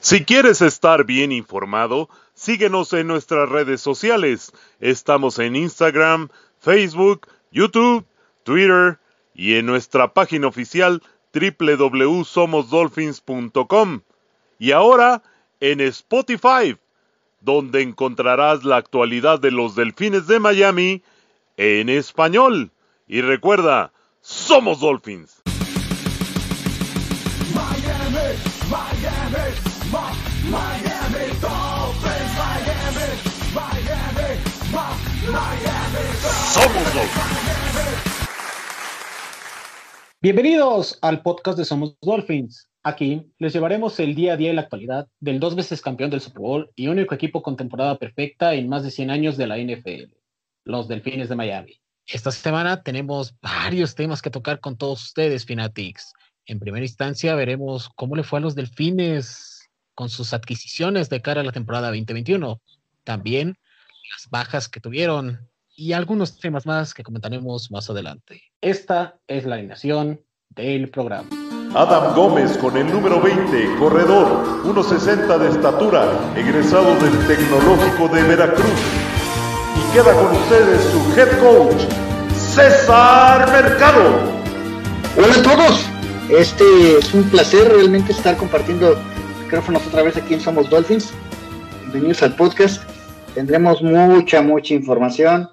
Si quieres estar bien informado, síguenos en nuestras redes sociales. Estamos en Instagram, Facebook, YouTube, Twitter y en nuestra página oficial www.somosdolphins.com. Y ahora en Spotify, donde encontrarás la actualidad de los Delfines de Miami en español. Y recuerda, ¡somos Dolphins! Miami, Miami, Miami Dolphins, Miami Dolphins. ¡Somos Dolphins! Bienvenidos al podcast de Somos Dolphins. Aquí les llevaremos el día a día y la actualidad del 2 veces campeón del Super Bowl y único equipo con temporada perfecta en más de 100 años de la NFL, los Delfines de Miami. Esta semana tenemos varios temas que tocar con todos ustedes, Fanatics. En primera instancia veremos cómo le fue a los Delfines con sus adquisiciones de cara a la temporada 2021. También las bajas que tuvieron y algunos temas más que comentaremos más adelante. Esta es la alineación del programa. Adam Gómez con el número 20, corredor, 1.60 de estatura, egresado del Tecnológico de Veracruz. Y queda con ustedes su head coach, César Mercado. Hola a todos, es un placer realmente estar compartiendo micrófonos otra vez aquí en Somos Dolphins. Bienvenidos al podcast, tendremos mucha información,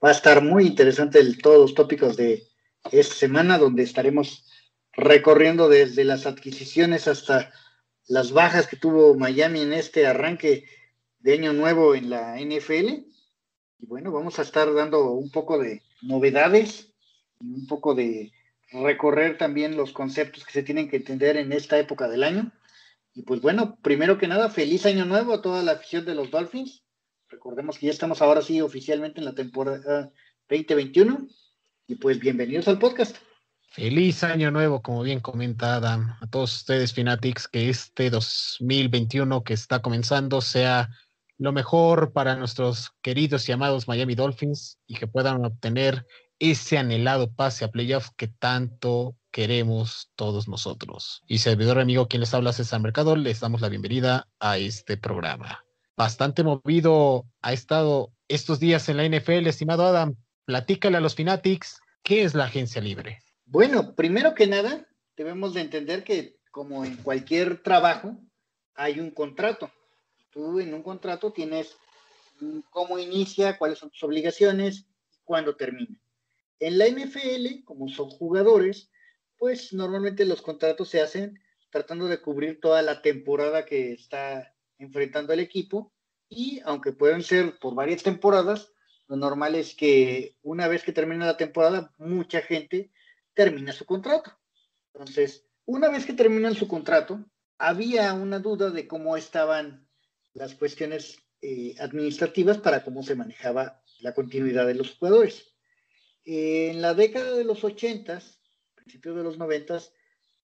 va a estar muy interesante todos los tópicos de esta semana, donde estaremos recorriendo desde las adquisiciones hasta las bajas que tuvo Miami en este arranque de año nuevo en la NFL. Y bueno, vamos a estar dando un poco de novedades y un poco de recorrer también los conceptos que se tienen que entender en esta época del año. Y pues bueno, primero que nada, feliz año nuevo a toda la afición de los Dolphins. Recordemos que ya estamos ahora sí oficialmente en la temporada 2021. Y pues bienvenidos al podcast. Feliz año nuevo, como bien comenta Adam, a todos ustedes Fanatics, que este 2021 que está comenzando sea lo mejor para nuestros queridos y amados Miami Dolphins y que puedan obtener ese anhelado pase a playoff que tanto queremos todos nosotros. Y servidor amigo, quien les habla, César Mercado, les damos la bienvenida a este programa. Bastante movido ha estado estos días en la NFL, estimado Adam. Platícale a los Fanatics, ¿qué es la agencia libre? Bueno, primero que nada, debemos de entender que como en cualquier trabajo, hay un contrato. Tú en un contrato tienes cómo inicia, cuáles son tus obligaciones, cuándo termina. En la NFL, como son jugadores, pues normalmente los contratos se hacen tratando de cubrir toda la temporada que está enfrentando el equipo, y aunque pueden ser por varias temporadas, lo normal es que una vez que termina la temporada, mucha gente termina su contrato. Entonces, una vez que terminan su contrato, había una duda de cómo estaban las cuestiones administrativas para cómo se manejaba la continuidad de los jugadores. En la década de los 80s, principios de los 90s,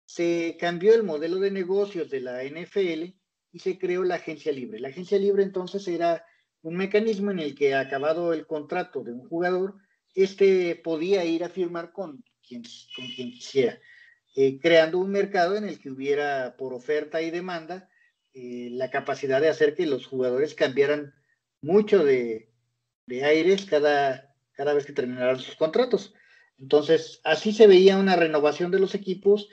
se cambió el modelo de negocios de la NFL y se creó la agencia libre. La agencia libre entonces era un mecanismo en el que, acabado el contrato de un jugador, podía ir a firmar con quien quisiera, creando un mercado en el que hubiera, por oferta y demanda, la capacidad de hacer que los jugadores cambiaran mucho de aires cada vez que terminaran sus contratos. Entonces, así se veía una renovación de los equipos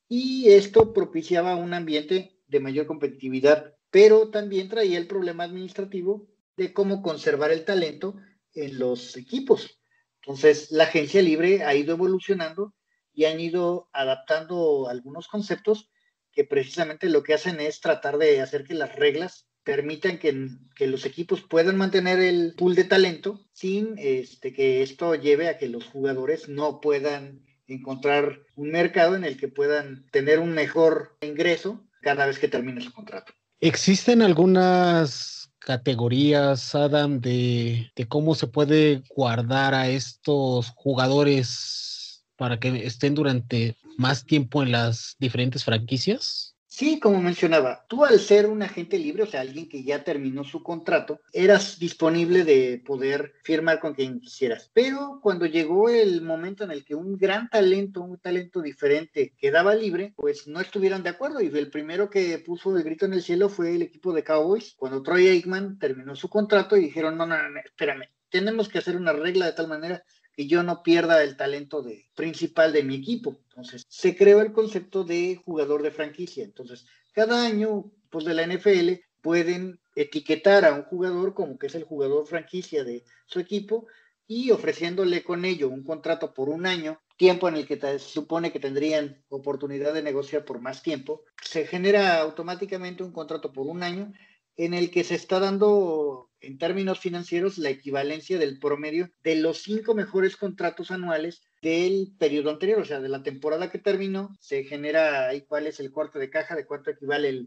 y esto propiciaba un ambiente de mayor competitividad, pero también traía el problema administrativo de cómo conservar el talento en los equipos. Entonces, la agencia libre ha ido evolucionando y han ido adaptando algunos conceptos que precisamente lo que hacen es tratar de hacer que las reglas permitan que los equipos puedan mantener el pool de talento sin que esto lleve a que los jugadores no puedan encontrar un mercado en el que puedan tener un mejor ingreso cada vez que termine su contrato. ¿Existen algunas categorías, Adam, de cómo se puede guardar a estos jugadores para que estén durante más tiempo en las diferentes franquicias? Sí, como mencionaba, tú al ser un agente libre, o sea, alguien que ya terminó su contrato, eras disponible de poder firmar con quien quisieras. Pero cuando llegó el momento en el que un talento diferente quedaba libre, pues no estuvieron de acuerdo. Y el primero que puso el grito en el cielo fue el equipo de Cowboys, cuando Troy Aikman terminó su contrato y dijeron, no, espérame, tenemos que hacer una regla de tal manera que yo no pierda el talento principal de mi equipo. Entonces, se creó el concepto de jugador de franquicia. Entonces, cada año, pues de la NFL, pueden etiquetar a un jugador como que es el jugador franquicia de su equipo y ofreciéndole con ello un contrato por un año, tiempo en el que se supone que tendrían oportunidad de negociar por más tiempo, se genera automáticamente un contrato por un año en el que se está dando en términos financieros la equivalencia del promedio de los 5 mejores contratos anuales del periodo anterior, o sea, de la temporada que terminó, se genera ahí cuál es el corte de caja, de cuánto equivale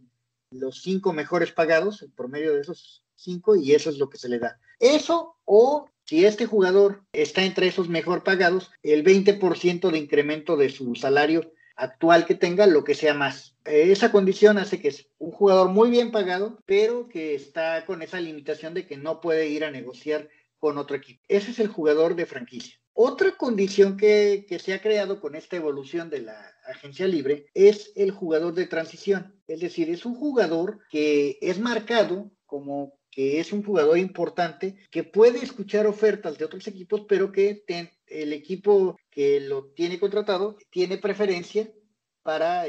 los 5 mejores pagados, el promedio de esos 5, y eso es lo que se le da. Eso, o si este jugador está entre esos mejor pagados, el 20% de incremento de su salario actual que tenga, lo que sea más. Esa condición hace que es un jugador muy bien pagado, pero que está con esa limitación de que no puede ir a negociar con otro equipo. Ese es el jugador de franquicia. Otra condición que se ha creado con esta evolución de la agencia libre es el jugador de transición. Es decir, es un jugador que es marcado como que es un jugador importante, que puede escuchar ofertas de otros equipos, pero que el equipo que lo tiene contratado tiene preferencia para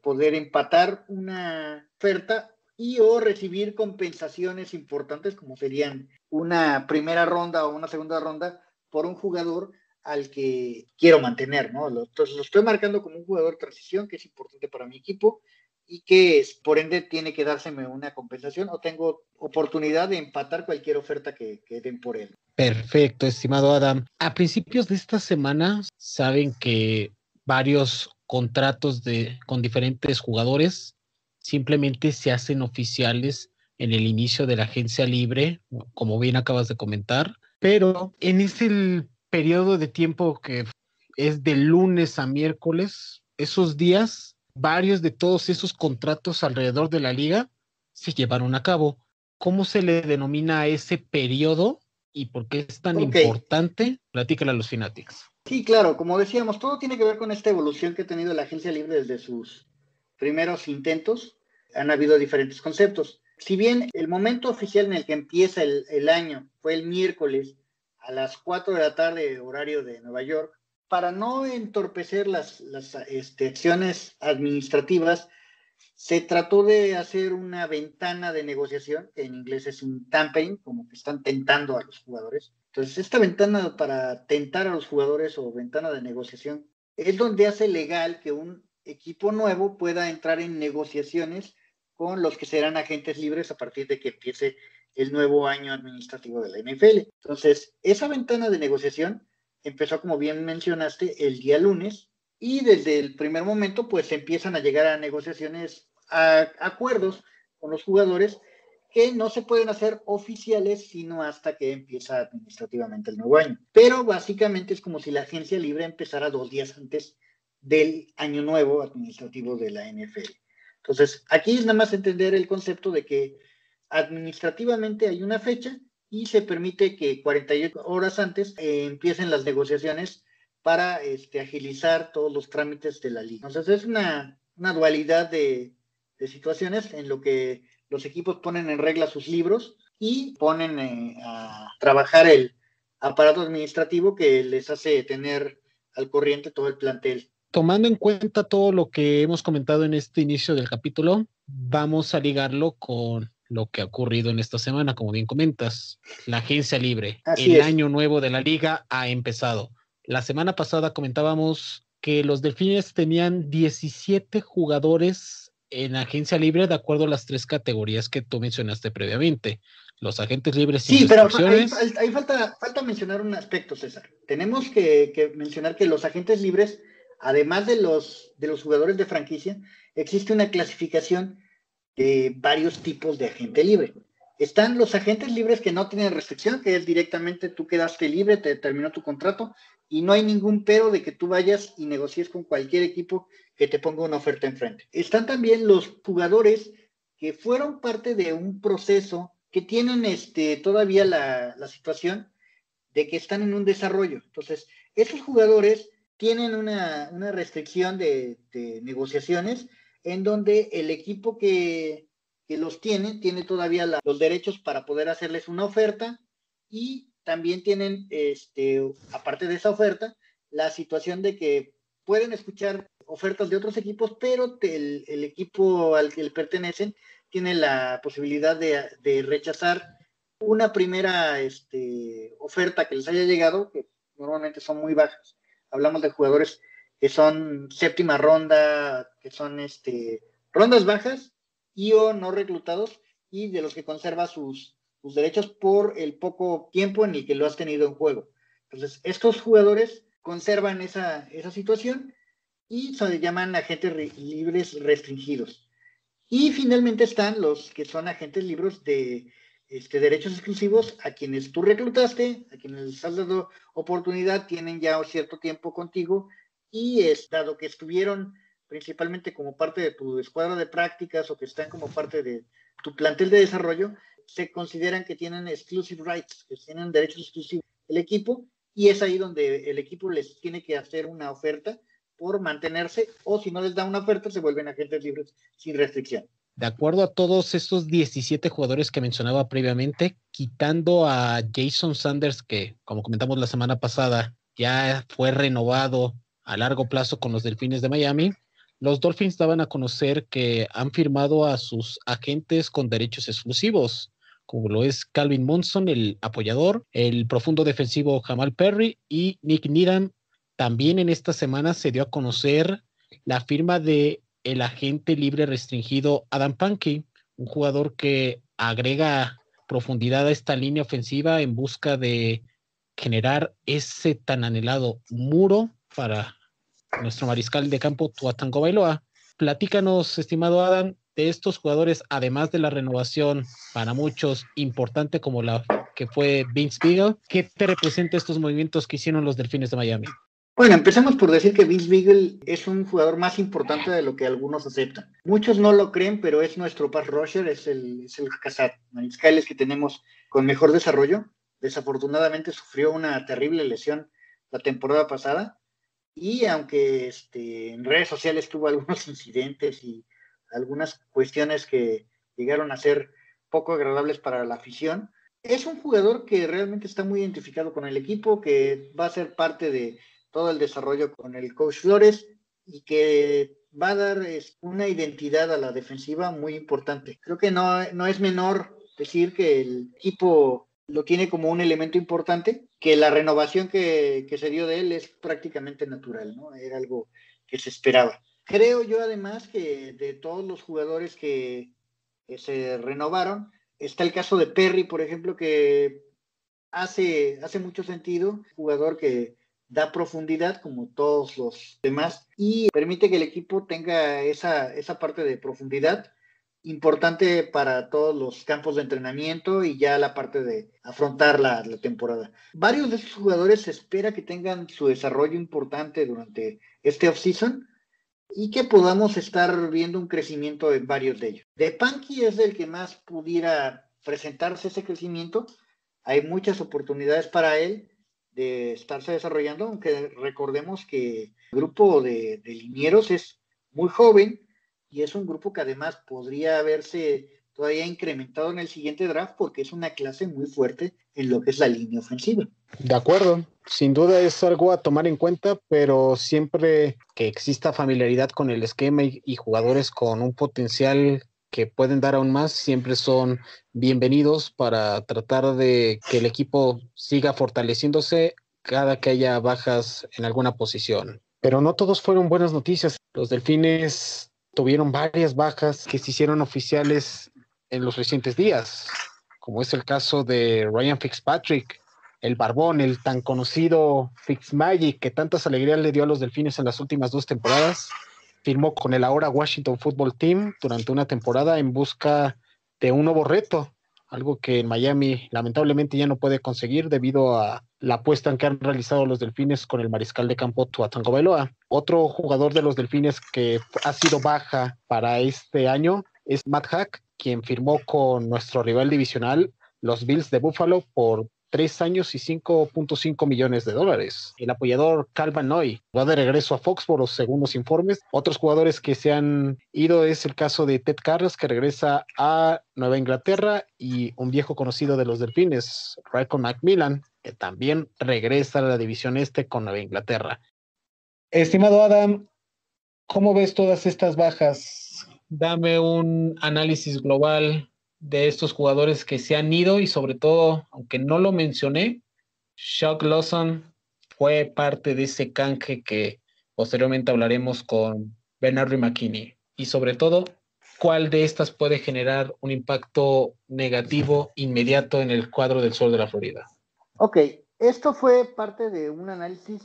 poder empatar una oferta y o recibir compensaciones importantes como serían una primera ronda o una segunda ronda por un jugador al que quiero mantener, ¿no? Entonces lo estoy marcando como un jugador de transición que es importante para mi equipo y que por ende tiene que dárseme una compensación o tengo oportunidad de empatar cualquier oferta que den por él. Perfecto, estimado Adam. A principios de esta semana saben que varios contratos con diferentes jugadores simplemente se hacen oficiales en el inicio de la agencia libre, como bien acabas de comentar, pero en ese periodo de tiempo que es de lunes a miércoles, esos días, varios de todos esos contratos alrededor de la liga se llevaron a cabo. ¿Cómo se le denomina a ese periodo y por qué es tan importante? Platícale a los Fanatics. Sí, claro, como decíamos, todo tiene que ver con esta evolución que ha tenido la agencia libre desde sus primeros intentos. Han habido diferentes conceptos. Si bien el momento oficial en el que empieza el año fue el miércoles a las 4 de la tarde, horario de Nueva York, para no entorpecer las acciones administrativas, se trató de hacer una ventana de negociación, que en inglés es un tampering, como que están tentando a los jugadores. Entonces, esta ventana para tentar a los jugadores o ventana de negociación es donde hace legal que un equipo nuevo pueda entrar en negociaciones con los que serán agentes libres a partir de que empiece el nuevo año administrativo de la NFL. Entonces, esa ventana de negociación empezó, como bien mencionaste, el día lunes, y desde el primer momento pues empiezan a llegar a negociaciones, a acuerdos con los jugadores que no se pueden hacer oficiales sino hasta que empieza administrativamente el nuevo año. Pero básicamente es como si la agencia libre empezara 2 días antes del año nuevo administrativo de la NFL. Entonces, aquí es nada más entender el concepto de que administrativamente hay una fecha y se permite que 48 horas antes empiecen las negociaciones para agilizar todos los trámites de la liga. Entonces es una dualidad de situaciones en lo que los equipos ponen en regla sus libros y ponen a trabajar el aparato administrativo que les hace tener al corriente todo el plantel. Tomando en cuenta todo lo que hemos comentado en este inicio del capítulo, vamos a ligarlo con lo que ha ocurrido en esta semana, como bien comentas, la agencia libre. El año nuevo de la liga ha empezado. La semana pasada comentábamos que los Delfines tenían 17 jugadores en agencia libre de acuerdo a las 3 categorías que tú mencionaste previamente. Los agentes libres sin restricciones. Sí, pero ahí falta mencionar un aspecto, César. Tenemos que mencionar que los agentes libres, además de los jugadores de franquicia, existe una clasificación de varios tipos de agente libre. Están los agentes libres que no tienen restricción, que es directamente tú quedaste libre, te terminó tu contrato y no hay ningún pero de que tú vayas y negocies con cualquier equipo que te ponga una oferta enfrente. Están también los jugadores que fueron parte de un proceso, que tienen todavía la situación de que están en un desarrollo. Entonces, esos jugadores tienen una restricción de negociaciones en donde el equipo que los tiene todavía los derechos para poder hacerles una oferta, y también tienen, aparte de esa oferta, la situación de que pueden escuchar ofertas de otros equipos, pero el equipo al que pertenecen tiene la posibilidad de rechazar una primera oferta que les haya llegado, que normalmente son muy bajas. Hablamos de jugadores que son séptima ronda, que son rondas bajas y o no reclutados, y de los que conserva sus derechos por el poco tiempo en el que lo has tenido en juego. Entonces, estos jugadores conservan esa situación y se llaman agentes libres restringidos. Y finalmente están los que son agentes libres de derechos exclusivos, a quienes tú reclutaste, a quienes les has dado oportunidad, tienen ya cierto tiempo contigo, y dado que estuvieron principalmente como parte de tu escuadra de prácticas o que están como parte de tu plantel de desarrollo, se consideran que tienen exclusive rights, que tienen derechos exclusivos el equipo, y es ahí donde el equipo les tiene que hacer una oferta por mantenerse, o si no les da una oferta, se vuelven agentes libres sin restricción. De acuerdo a todos estos 17 jugadores que mencionaba previamente, quitando a Jason Sanders, que como comentamos la semana pasada, ya fue renovado a largo plazo con los Delfines de Miami, los Dolphins daban a conocer que han firmado a sus agentes con derechos exclusivos, como lo es Calvin Monson, el apoyador, el profundo defensivo Jamal Perry y Nick Needham. También en esta semana se dio a conocer la firma de el agente libre restringido Adam Pankey, un jugador que agrega profundidad a esta línea ofensiva en busca de generar ese tan anhelado muro para nuestro mariscal de campo Tua Tagovailoa. Platícanos, estimado Adam, de estos jugadores, además de la renovación para muchos importante como la que fue Vince Beagle, ¿qué te representa estos movimientos que hicieron los Delfines de Miami? Bueno, empecemos por decir que Vince Beagle es un jugador más importante de lo que algunos aceptan. Muchos no lo creen, pero es nuestro pass rusher, es el mariscales que tenemos con mejor desarrollo. Desafortunadamente sufrió una terrible lesión la temporada pasada, y aunque en redes sociales tuvo algunos incidentes y algunas cuestiones que llegaron a ser poco agradables para la afición, es un jugador que realmente está muy identificado con el equipo, que va a ser parte de todo el desarrollo con el coach Flores, y que va a dar una identidad a la defensiva muy importante. Creo que no es menor decir que el equipo lo tiene como un elemento importante, que la renovación que se dio de él es prácticamente natural, ¿no? Era algo que se esperaba. Creo yo además que de todos los jugadores que se renovaron, está el caso de Perry, por ejemplo, que hace mucho sentido, jugador que da profundidad como todos los demás y permite que el equipo tenga esa parte de profundidad importante para todos los campos de entrenamiento y ya la parte de afrontar la temporada. Varios de estos jugadores se espera que tengan su desarrollo importante durante este off-season y que podamos estar viendo un crecimiento en varios de ellos. De Pankey es el que más pudiera presentarse ese crecimiento. Hay muchas oportunidades para él de estarse desarrollando, aunque recordemos que el grupo de linieros es muy joven y es un grupo que además podría haberse todavía incrementado en el siguiente draft, porque es una clase muy fuerte en lo que es la línea ofensiva. De acuerdo, sin duda es algo a tomar en cuenta, pero siempre que exista familiaridad con el esquema y jugadores con un potencial que pueden dar aún más, siempre son bienvenidos para tratar de que el equipo siga fortaleciéndose cada que haya bajas en alguna posición. Pero no todos fueron buenas noticias. Los Delfines tuvieron varias bajas que se hicieron oficiales en los recientes días, como es el caso de Ryan Fitzpatrick, el barbón, el tan conocido Fitzmagic, que tantas alegrías le dio a los Delfines en las últimas 2 temporadas. Firmó con el ahora Washington Football Team durante una temporada en busca de un nuevo reto. algo que en Miami lamentablemente ya no puede conseguir debido a la apuesta en que han realizado los Delfines con el mariscal de campo Tua Tagovailoa. Otro jugador de los Delfines que ha sido baja para este año es Matt Hack, quien firmó con nuestro rival divisional, los Bills de Buffalo, por 3 años y $5.5 millones. El apoyador Cal Van Noy va de regreso a Foxborough, según los informes. Otros jugadores que se han ido es el caso de Ted Carras, que regresa a Nueva Inglaterra, y un viejo conocido de los Delfines, Raycon McMillan, que también regresa a la división este con Nueva Inglaterra. Estimado Adam, ¿cómo ves todas estas bajas? Dame un análisis global de estos jugadores que se han ido y sobre todo, aunque no lo mencioné, Shaq Lawson fue parte de ese canje que posteriormente hablaremos con Bernard McKinney. Y sobre todo, ¿cuál de estas puede generar un impacto negativo inmediato en el cuadro del sur de la Florida? Ok, esto fue parte de un análisis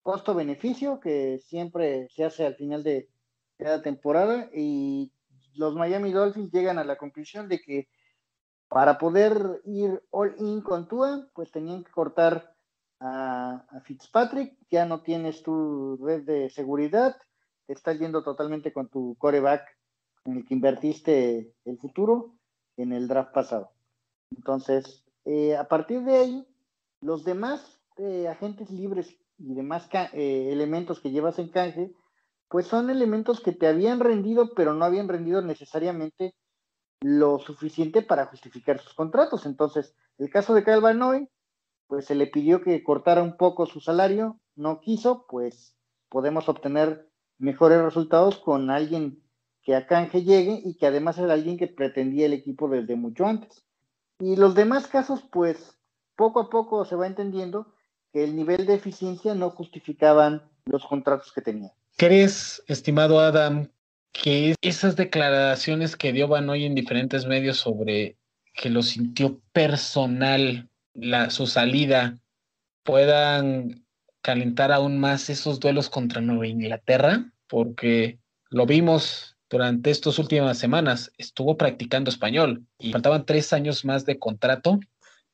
costo-beneficio que siempre se hace al final de cada temporada, y los Miami Dolphins llegan a la conclusión de que para poder ir all in con Tua, pues tenían que cortar a Fitzpatrick. Ya no tienes tu red de seguridad, te estás yendo totalmente con tu quarterback en el que invertiste el futuro en el draft pasado. Entonces, a partir de ahí, los demás agentes libres y demás elementos que llevas en canje, pues son elementos que te habían rendido, pero no habían rendido necesariamente lo suficiente para justificar sus contratos. Entonces, el caso de Kyle Van Noy, pues se le pidió que cortara un poco su salario, no quiso, pues podemos obtener mejores resultados con alguien que a canje llegue y que además era alguien que pretendía el equipo desde mucho antes. Y los demás casos, pues poco a poco se va entendiendo que el nivel de eficiencia no justificaban los contratos que tenía. ¿Crees, estimado Adam, que esas declaraciones que dio Van Noy en diferentes medios sobre que lo sintió personal, su salida, puedan calentar aún más esos duelos contra Nueva Inglaterra? Porque lo vimos durante estas últimas semanas, estuvo practicando español y faltaban 3 años más de contrato.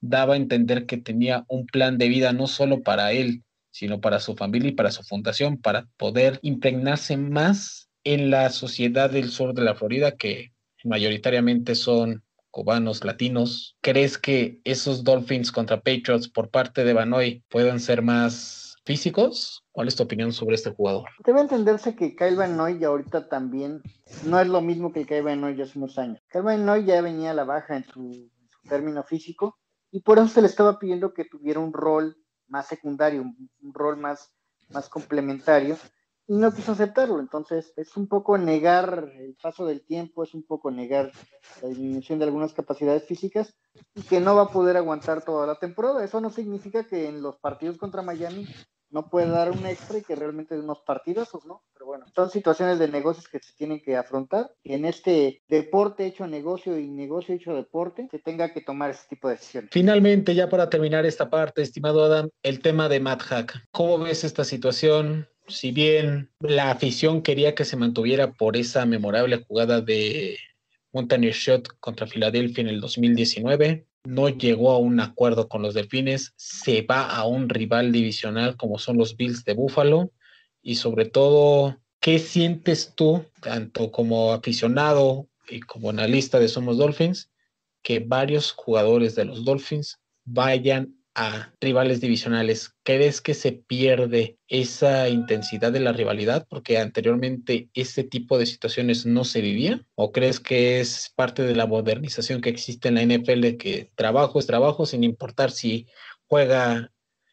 Daba a entender que tenía un plan de vida no solo para él, sino para su familia y para su fundación, para poder impregnarse más en la sociedad del sur de la Florida, que mayoritariamente son cubanos, latinos. ¿Crees que esos Dolphins contra Patriots por parte de Van Noy puedan ser más físicos? ¿Cuál es tu opinión sobre este jugador? Debe entenderse que Kyle Van Noy ahorita también no es lo mismo que el Kyle Van Noy de hace unos años. Kyle Van Noy ya venía a la baja en su término físico, y por eso se le estaba pidiendo que tuviera un rol más secundario, un rol más complementario, y no quiso aceptarlo. Entonces es un poco negar el paso del tiempo, es un poco negar la disminución de algunas capacidades físicas, y que no va a poder aguantar toda la temporada. Eso no significa que en los partidos contra Miami no puede dar un extra y que realmente de unos partidazos, ¿no? Pero bueno, son situaciones de negocios que se tienen que afrontar, y en este deporte hecho negocio y negocio hecho deporte se tenga que tomar ese tipo de decisiones. Finalmente, ya para terminar esta parte, estimado Adam, el tema de Matt Hack. ¿Cómo ves esta situación? Si bien la afición quería que se mantuviera por esa memorable jugada de Mountaineer Shot contra Filadelfia en el 2019, no llegó a un acuerdo con los Delfines, se va a un rival divisional como son los Bills de Buffalo, y sobre todo, ¿qué sientes tú, tanto como aficionado y como analista de Somos Dolphins, que varios jugadores de los Dolphins vayan a rivales divisionales? ¿Crees que se pierde esa intensidad de la rivalidad porque anteriormente este tipo de situaciones no se vivía? ¿O crees que es parte de la modernización que existe en la NFL, que trabajo es trabajo sin importar si juega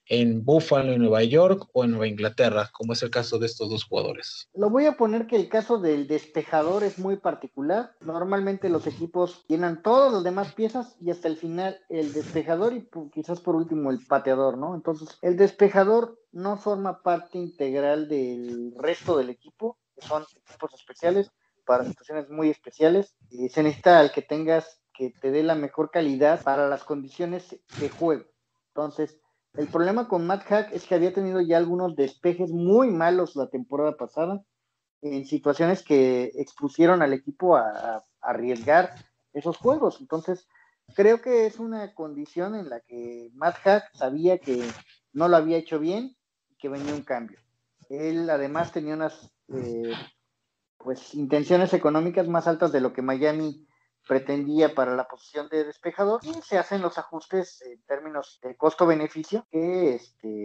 en Buffalo, en Nueva York o en Nueva Inglaterra, como es el caso de estos dos jugadores? Lo voy a poner que el caso del despejador es muy particular. Normalmente los equipos llenan todas las demás piezas y hasta el final el despejador y quizás por último el pateador, ¿no? Entonces el despejador no forma parte integral del resto del equipo, que son equipos especiales para situaciones muy especiales. Y se necesita al que tengas que te dé la mejor calidad para las condiciones de juego. Entonces, el problema con Matt Hack es que había tenido ya algunos despejes muy malos la temporada pasada, en situaciones que expusieron al equipo a arriesgar esos juegos. Entonces, creo que es una condición en la que Matt Hack sabía que no lo había hecho bien y que venía un cambio. Él además tenía unas pues intenciones económicas más altas de lo que Miami pretendía para la posición de despejador, y se hacen los ajustes en términos de costo-beneficio que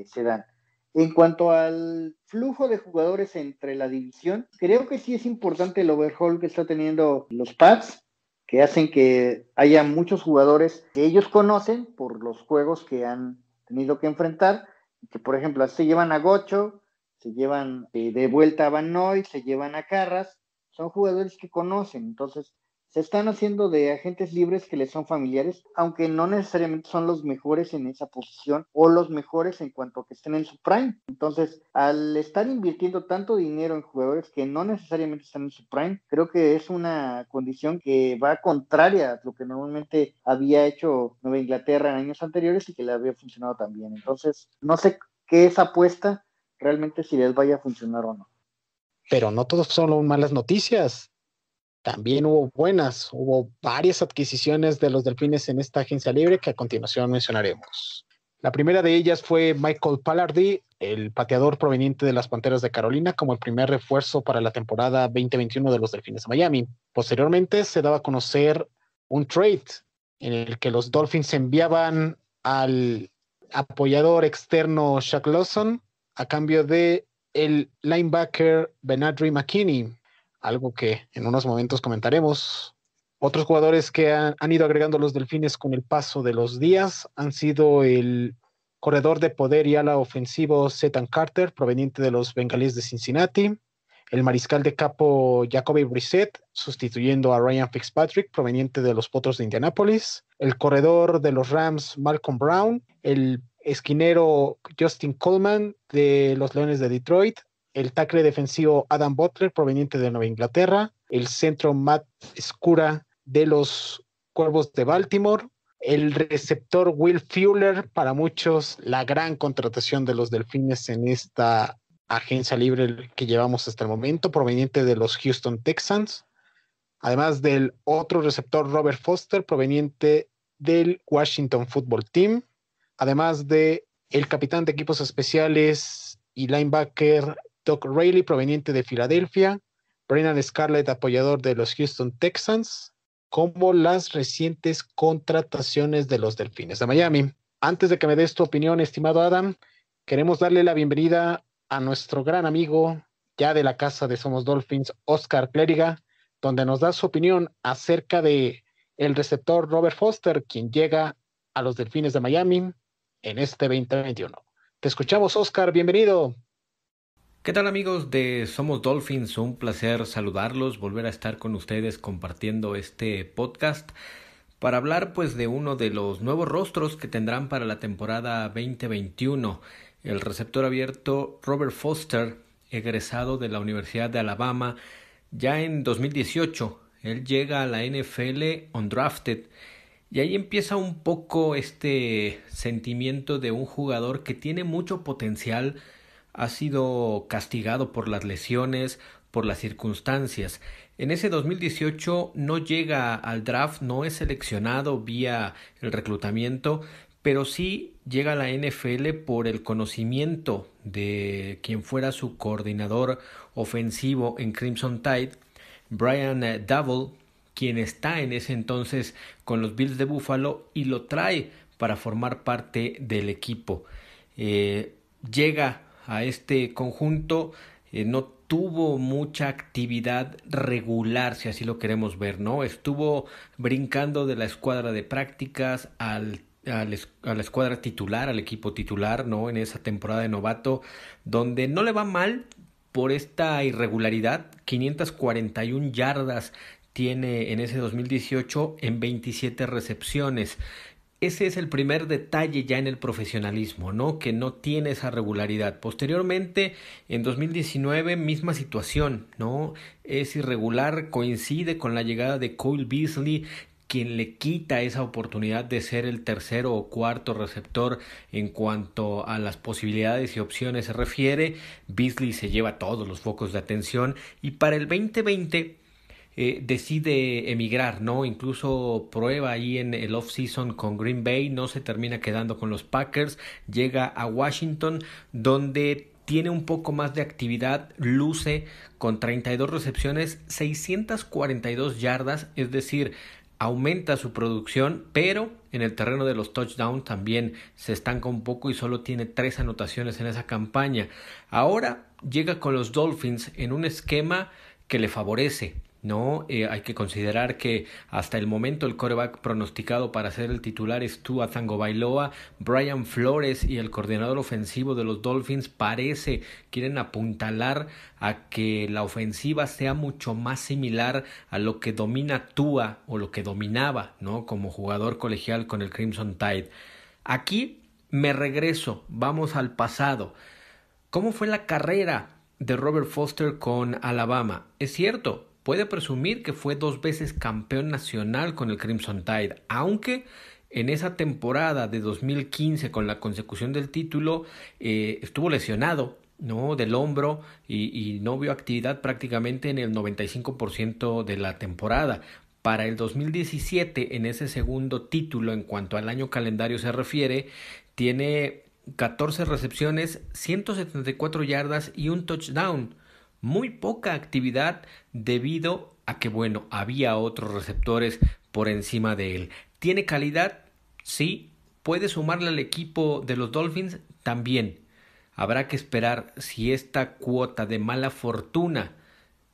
se dan. En cuanto al flujo de jugadores entre la división, creo que sí es importante el overhaul que está teniendo los Pats, que hacen que haya muchos jugadores que ellos conocen por los juegos que han tenido que enfrentar, que por ejemplo se llevan a Gocho, se llevan de vuelta a Van Noy, se llevan a Carras, son jugadores que conocen, entonces se están haciendo de agentes libres que les son familiares, aunque no necesariamente son los mejores en esa posición o los mejores en cuanto a que estén en su prime. Entonces, al estar invirtiendo tanto dinero en jugadores que no necesariamente están en su prime, creo que es una condición que va contraria a lo que normalmente había hecho Nueva Inglaterra en años anteriores y que le había funcionado también. Entonces, no sé qué es apuesta realmente si les vaya a funcionar o no. Pero no todos son malas noticias. También hubo varias adquisiciones de los Delfines en esta agencia libre que a continuación mencionaremos. La primera de ellas fue Michael Palardy, el pateador proveniente de las Panteras de Carolina, como el primer refuerzo para la temporada 2021 de los Delfines de Miami. Posteriormente se daba a conocer un trade en el que los Dolphins enviaban al apoyador externo Shaq Lawson a cambio de el linebacker Benadry McKinney, algo que en unos momentos comentaremos. Otros jugadores que han ido agregando los Delfines con el paso de los días han sido el corredor de poder y ala ofensivo Zetan Carter, proveniente de los Bengalíes de Cincinnati, el mariscal de campo Jacoby Brissett, sustituyendo a Ryan Fitzpatrick, proveniente de los Potros de Indianápolis, el corredor de los Rams Malcolm Brown, el esquinero Justin Coleman de los Leones de Detroit, el tackle defensivo Adam Butler, proveniente de Nueva Inglaterra, el centro Matt Skura de los Cuervos de Baltimore, el receptor Will Fuller, para muchos la gran contratación de los Delfines en esta agencia libre que llevamos hasta el momento, proveniente de los Houston Texans, además del otro receptor Robert Foster, proveniente del Washington Football Team, además de el capitán de equipos especiales y linebacker Doug Rayleigh, proveniente de Filadelfia, Brennan Scarlett, apoyador de los Houston Texans, como las recientes contrataciones de los Delfines de Miami. Antes de que me des tu opinión, estimado Adam, queremos darle la bienvenida a nuestro gran amigo, ya de la casa de Somos Dolphins, Oscar Clériga, donde nos da su opinión acerca de el receptor Robert Foster, quien llega a los Delfines de Miami en este 2021. Te escuchamos, Oscar, bienvenido. ¿Qué tal, amigos de Somos Dolphins? Un placer saludarlos, volver a estar con ustedes compartiendo este podcast para hablar pues de uno de los nuevos rostros que tendrán para la temporada 2021, el receptor abierto Robert Foster, egresado de la Universidad de Alabama ya en 2018. Él llega a la NFL undrafted y ahí empieza un poco este sentimiento de un jugador que tiene mucho potencial. Ha sido castigado por las lesiones, por las circunstancias. En ese 2018 no llega al draft, no es seleccionado vía el reclutamiento, pero sí llega a la NFL por el conocimiento de quien fuera su coordinador ofensivo en Crimson Tide, Brian Daboll, quien está en ese entonces con los Bills de Buffalo y lo trae para formar parte del equipo. Llega a este conjunto, no tuvo mucha actividad regular, si así lo queremos ver, ¿no? Estuvo brincando de la escuadra de prácticas a la escuadra titular, al equipo titular, ¿no? En esa temporada de novato, donde no le va mal por esta irregularidad. 541 yardas tiene en ese 2018 en 27 recepciones. Ese es el primer detalle ya en el profesionalismo, ¿no? Que no tiene esa regularidad. Posteriormente, en 2019, misma situación, ¿no? Es irregular, coincide con la llegada de Cole Beasley, quien le quita esa oportunidad de ser el tercero o cuarto receptor en cuanto a las posibilidades y opciones se refiere. Beasley se lleva todos los focos de atención y para el 2020 decide emigrar, ¿no? Incluso prueba ahí en el off-season con Green Bay, no se termina quedando con los Packers, llega a Washington, donde tiene un poco más de actividad, luce con 32 recepciones, 642 yardas, es decir, aumenta su producción, pero en el terreno de los touchdowns también se estanca un poco y solo tiene 3 anotaciones en esa campaña. Ahora llega con los Dolphins en un esquema que le favorece, ¿no? Hay que considerar que hasta el momento el quarterback pronosticado para ser el titular es Tua Tagovailoa. Brian Flores y el coordinador ofensivo de los Dolphins quieren apuntalar a que la ofensiva sea mucho más similar a lo que domina Tua o lo que dominaba, ¿no? Como jugador colegial con el Crimson Tide. Aquí me regreso, vamos al pasado. ¿Cómo fue la carrera de Robert Foster con Alabama? Es cierto, puede presumir que fue 2 veces campeón nacional con el Crimson Tide, aunque en esa temporada de 2015 con la consecución del título estuvo lesionado, ¿no? Del hombro y no vio actividad prácticamente en el 95% de la temporada. Para el 2017, en ese segundo título en cuanto al año calendario se refiere, tiene 14 recepciones, 174 yardas y un touchdown. Muy poca actividad debido a que, bueno, había otros receptores por encima de él. ¿Tiene calidad? Sí. ¿Puede sumarle al equipo de los Dolphins? También. Habrá que esperar si esta cuota de mala fortuna,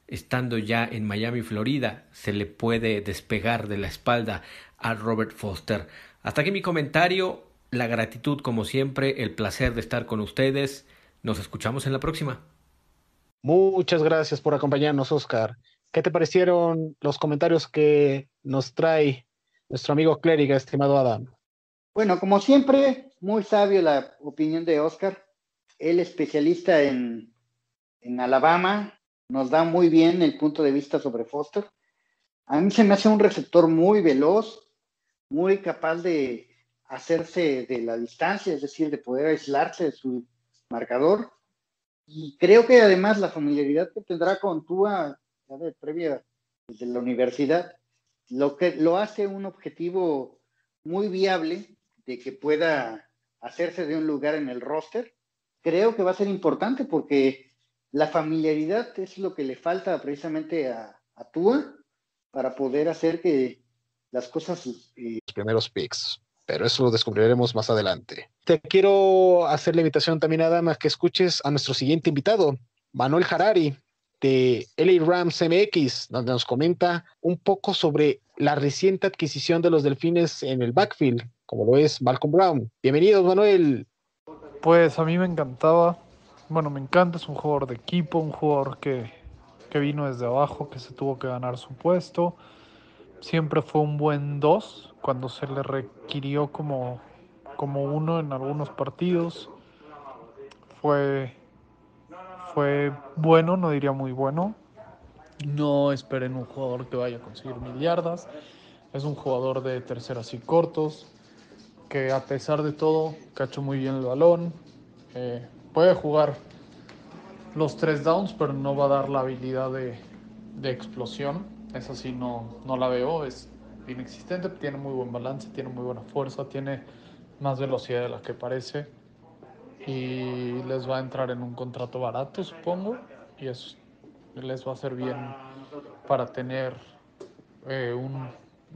estando ya en Miami, Florida, se le puede despegar de la espalda a Robert Foster. Hasta aquí mi comentario. La gratitud, como siempre, el placer de estar con ustedes. Nos escuchamos en la próxima. Muchas gracias por acompañarnos, Oscar. ¿Qué te parecieron los comentarios que nos trae nuestro amigo Clériga, estimado Adam? Bueno, como siempre, muy sabio la opinión de Oscar. Él especialista en Alabama, nos da muy bien el punto de vista sobre Foster. A mí se me hace un receptor muy veloz, muy capaz de hacerse de la distancia, es decir, de poder aislarse de su marcador. Y creo que además la familiaridad que tendrá con Tua, ya de previa desde la universidad, lo hace un objetivo muy viable de que pueda hacerse de un lugar en el roster. Creo que va a ser importante porque la familiaridad es lo que le falta precisamente a Tua para poder hacer que las cosas... Los primeros picks, pero eso lo descubriremos más adelante. Te quiero hacer la invitación también, Adam, a que escuches a nuestro siguiente invitado, Manuel Harari, de LA Rams MX, donde nos comenta un poco sobre la reciente adquisición de los Delfines en el backfield, como lo es Malcolm Brown. Bienvenidos, Manuel. Pues a mí me encantaba, bueno, me encanta, es un jugador de equipo, un jugador que vino desde abajo, que se tuvo que ganar su puesto. Siempre fue un buen 2 cuando se le requirió como 1 en algunos partidos. Fue bueno, no diría muy bueno. No esperen un jugador que vaya a conseguir 1000 yardas. Es un jugador de terceras y cortos, que a pesar de todo cachó muy bien el balón. Puede jugar los 3 downs, pero no va a dar la habilidad de explosión. Esa sí no la veo, es inexistente. Tiene muy buen balance, tiene muy buena fuerza, tiene más velocidad de la que parece. Y les va a entrar en un contrato barato, supongo, y eso les va a hacer bien para tener un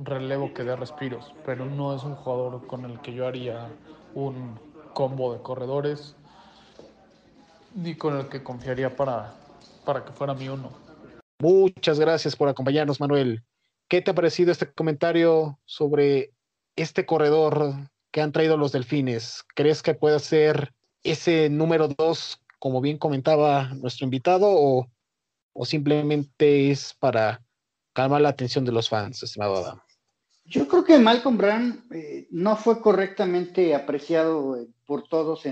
relevo que dé respiros, pero no es un jugador con el que yo haría un combo de corredores ni con el que confiaría para que fuera mi uno. Muchas gracias por acompañarnos, Manuel. ¿Qué te ha parecido este comentario sobre este corredor que han traído los Delfines? ¿Crees que puede ser ese número 2, como bien comentaba nuestro invitado, o simplemente es para calmar la atención de los fans, estimado Adam? Yo creo que Malcolm Brown no fue correctamente apreciado por todos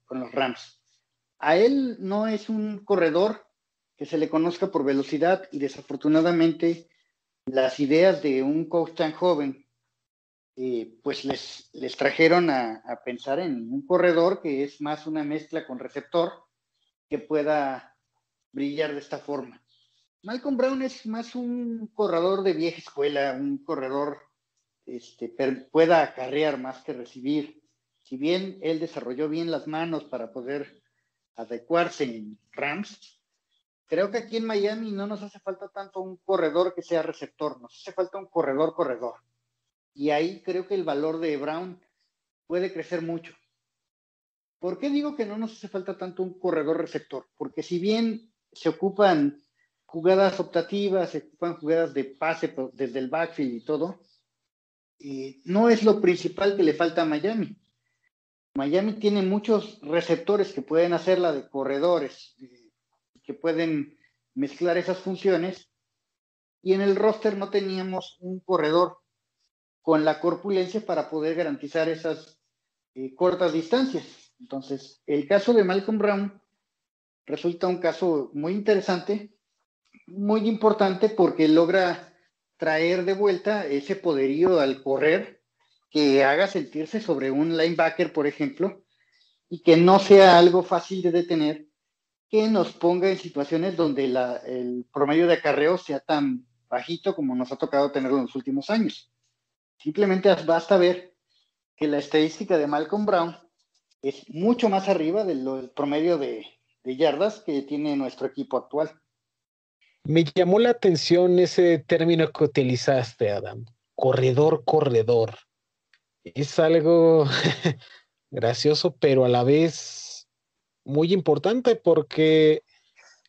con los Rams. A él no es un corredor que se le conozca por velocidad y desafortunadamente las ideas de un coach tan joven pues les trajeron a pensar en un corredor que es más una mezcla con receptor que pueda brillar de esta forma. Malcolm Brown es más un corredor de vieja escuela, un corredor pueda acarrear más que recibir. Si bien él desarrolló bien las manos para poder adecuarse en Rams, creo que aquí en Miami no nos hace falta tanto un corredor que sea receptor, nos hace falta un corredor. Y ahí creo que el valor de Brown puede crecer mucho. ¿Por qué digo que no nos hace falta tanto un corredor receptor? Porque si bien se ocupan jugadas optativas, se ocupan jugadas de pase desde el backfield y todo, no es lo principal que le falta a Miami. Miami tiene muchos receptores que pueden hacerla de corredores, que pueden mezclar esas funciones, y en el roster no teníamos un corredor con la corpulencia para poder garantizar esas cortas distancias. Entonces, el caso de Malcolm Brown resulta un caso muy interesante, muy importante, porque logra traer de vuelta ese poderío al correr que haga sentirse sobre un linebacker, por ejemplo, y que no sea algo fácil de detener, que nos ponga en situaciones donde el promedio de acarreo sea tan bajito como nos ha tocado tenerlo en los últimos años. Simplemente basta ver que la estadística de Malcolm Brown es mucho más arriba del promedio de yardas que tiene nuestro equipo actual. Me llamó la atención ese término que utilizaste, Adam. Corredor. Es algo gracioso, pero a la vez muy importante porque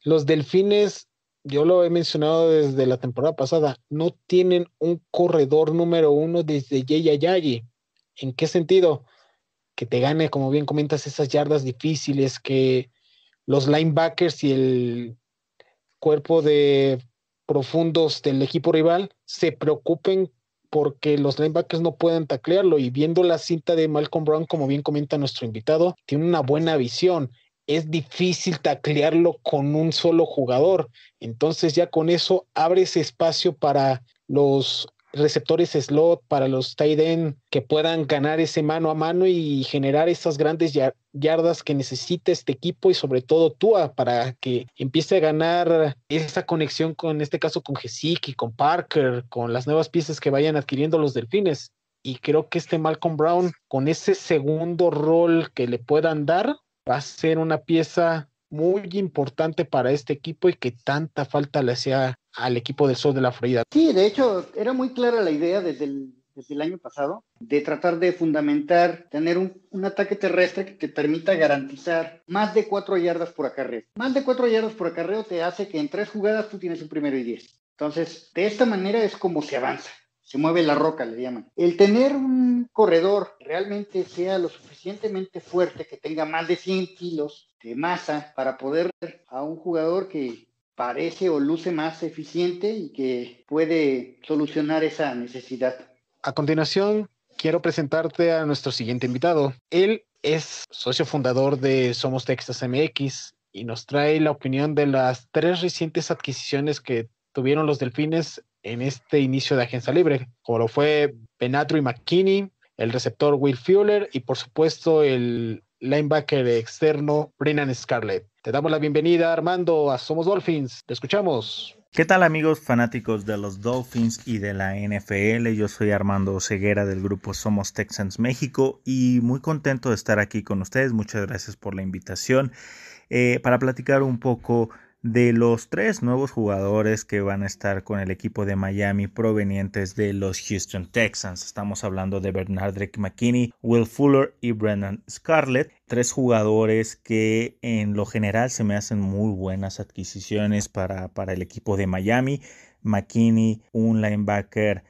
los Delfines, yo lo he mencionado desde la temporada pasada, no tienen un corredor número uno desde Jay Ajayi. ¿En qué sentido? Que te gane, como bien comentas, esas yardas difíciles, que los linebackers y el cuerpo de profundos del equipo rival se preocupen porque los linebackers no pueden taclearlo, y viendo la cinta de Malcolm Brown, como bien comenta nuestro invitado, tiene una buena visión. Es difícil taclearlo con un solo jugador, entonces ya con eso abres espacio para los receptores slot, para los tight end, que puedan ganar ese mano a mano y generar esas grandes yardas que necesita este equipo, y sobre todo Tua, para que empiece a ganar esa conexión con, en este caso, con Gesicki, con Parker, con las nuevas piezas que vayan adquiriendo los Delfines. Y creo que este Malcolm Brown, con ese segundo rol que le puedan dar, va a ser una pieza muy importante para este equipo y que tanta falta le hacía al equipo del sur de la Florida. Sí, de hecho, era muy clara la idea desde el año pasado de tratar de fundamentar, tener un ataque terrestre que te permita garantizar más de 4 yardas por acarreo. Más de 4 yardas por acarreo te hace que en 3 jugadas tú tienes un 1st y 10. Entonces, de esta manera es como se avanza. Se mueve la roca, le llaman. El tener un corredor que realmente sea lo suficientemente fuerte, que tenga más de 100 kilos de masa para poder a un jugador que parece o luce más eficiente y que puede solucionar esa necesidad. A continuación, quiero presentarte a nuestro siguiente invitado. Él es socio fundador de Somos Texas MX y nos trae la opinión de las 3 recientes adquisiciones que tuvieron los Delfines en este inicio de agencia libre, como lo fue Benadry McKinney, el receptor Will Fuller y por supuesto el linebacker externo Brennan Scarlett. Te damos la bienvenida, Armando, a Somos Dolphins. Te escuchamos. ¿Qué tal, amigos fanáticos de los Dolphins y de la NFL? Yo soy Armando Ceguera del grupo Somos Texans México y muy contento de estar aquí con ustedes. Muchas gracias por la invitación para platicar un poco de los 3 nuevos jugadores que van a estar con el equipo de Miami provenientes de los Houston Texans. Estamos hablando de Benadry McKinney, Will Fuller y Brennan Scarlett. 3 jugadores que en lo general se me hacen muy buenas adquisiciones para el equipo de Miami. McKinney, un linebacker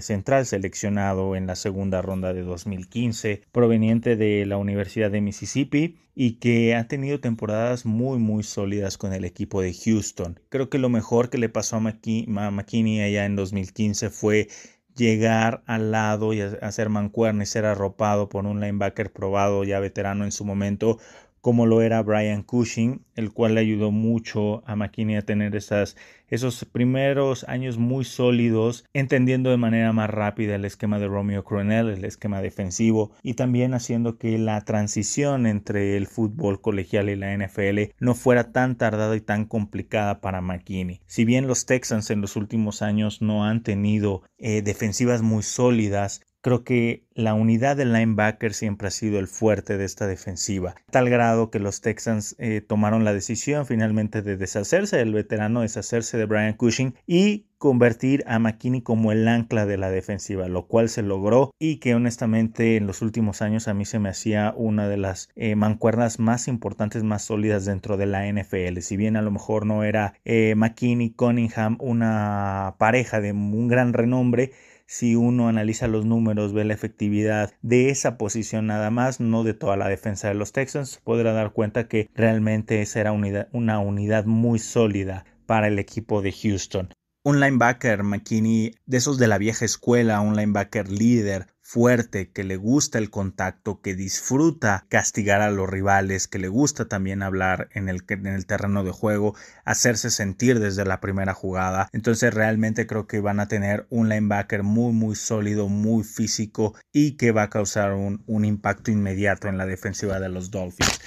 central seleccionado en la segunda ronda de 2015, proveniente de la Universidad de Mississippi y que ha tenido temporadas muy sólidas con el equipo de Houston. Creo que lo mejor que le pasó a McKinney allá en 2015 fue llegar al lado y hacer mancuerna y ser arropado por un linebacker probado, ya veterano en su momento, como lo era Brian Cushing, el cual le ayudó mucho a McKinney a tener esos primeros años muy sólidos, entendiendo de manera más rápida el esquema de Romeo Crennel, el esquema defensivo, y también haciendo que la transición entre el fútbol colegial y la NFL no fuera tan tardada y tan complicada para McKinney. Si bien los Texans en los últimos años no han tenido defensivas muy sólidas, creo que la unidad de linebacker siempre ha sido el fuerte de esta defensiva, a tal grado que los Texans tomaron la decisión finalmente de deshacerse del veterano, deshacerse de Brian Cushing y convertir a McKinney como el ancla de la defensiva, lo cual se logró y que honestamente en los últimos años a mí se me hacía una de las mancuernas más importantes, más sólidas dentro de la NFL. Si bien a lo mejor no era McKinney-Cunningham una pareja de un gran renombre, si uno analiza los números, ve la efectividad de esa posición nada más, no de toda la defensa de los Texans, podrá dar cuenta que realmente esa era una unidad muy sólida para el equipo de Houston. Un linebacker, McKinney, de esos de la vieja escuela, un linebacker líder, fuerte, que le gusta el contacto, que disfruta castigar a los rivales, que le gusta también hablar en el terreno de juego, hacerse sentir desde la primera jugada. Entonces realmente creo que van a tener un linebacker muy muy sólido, muy físico y que va a causar un impacto inmediato en la defensiva de los Dolphins.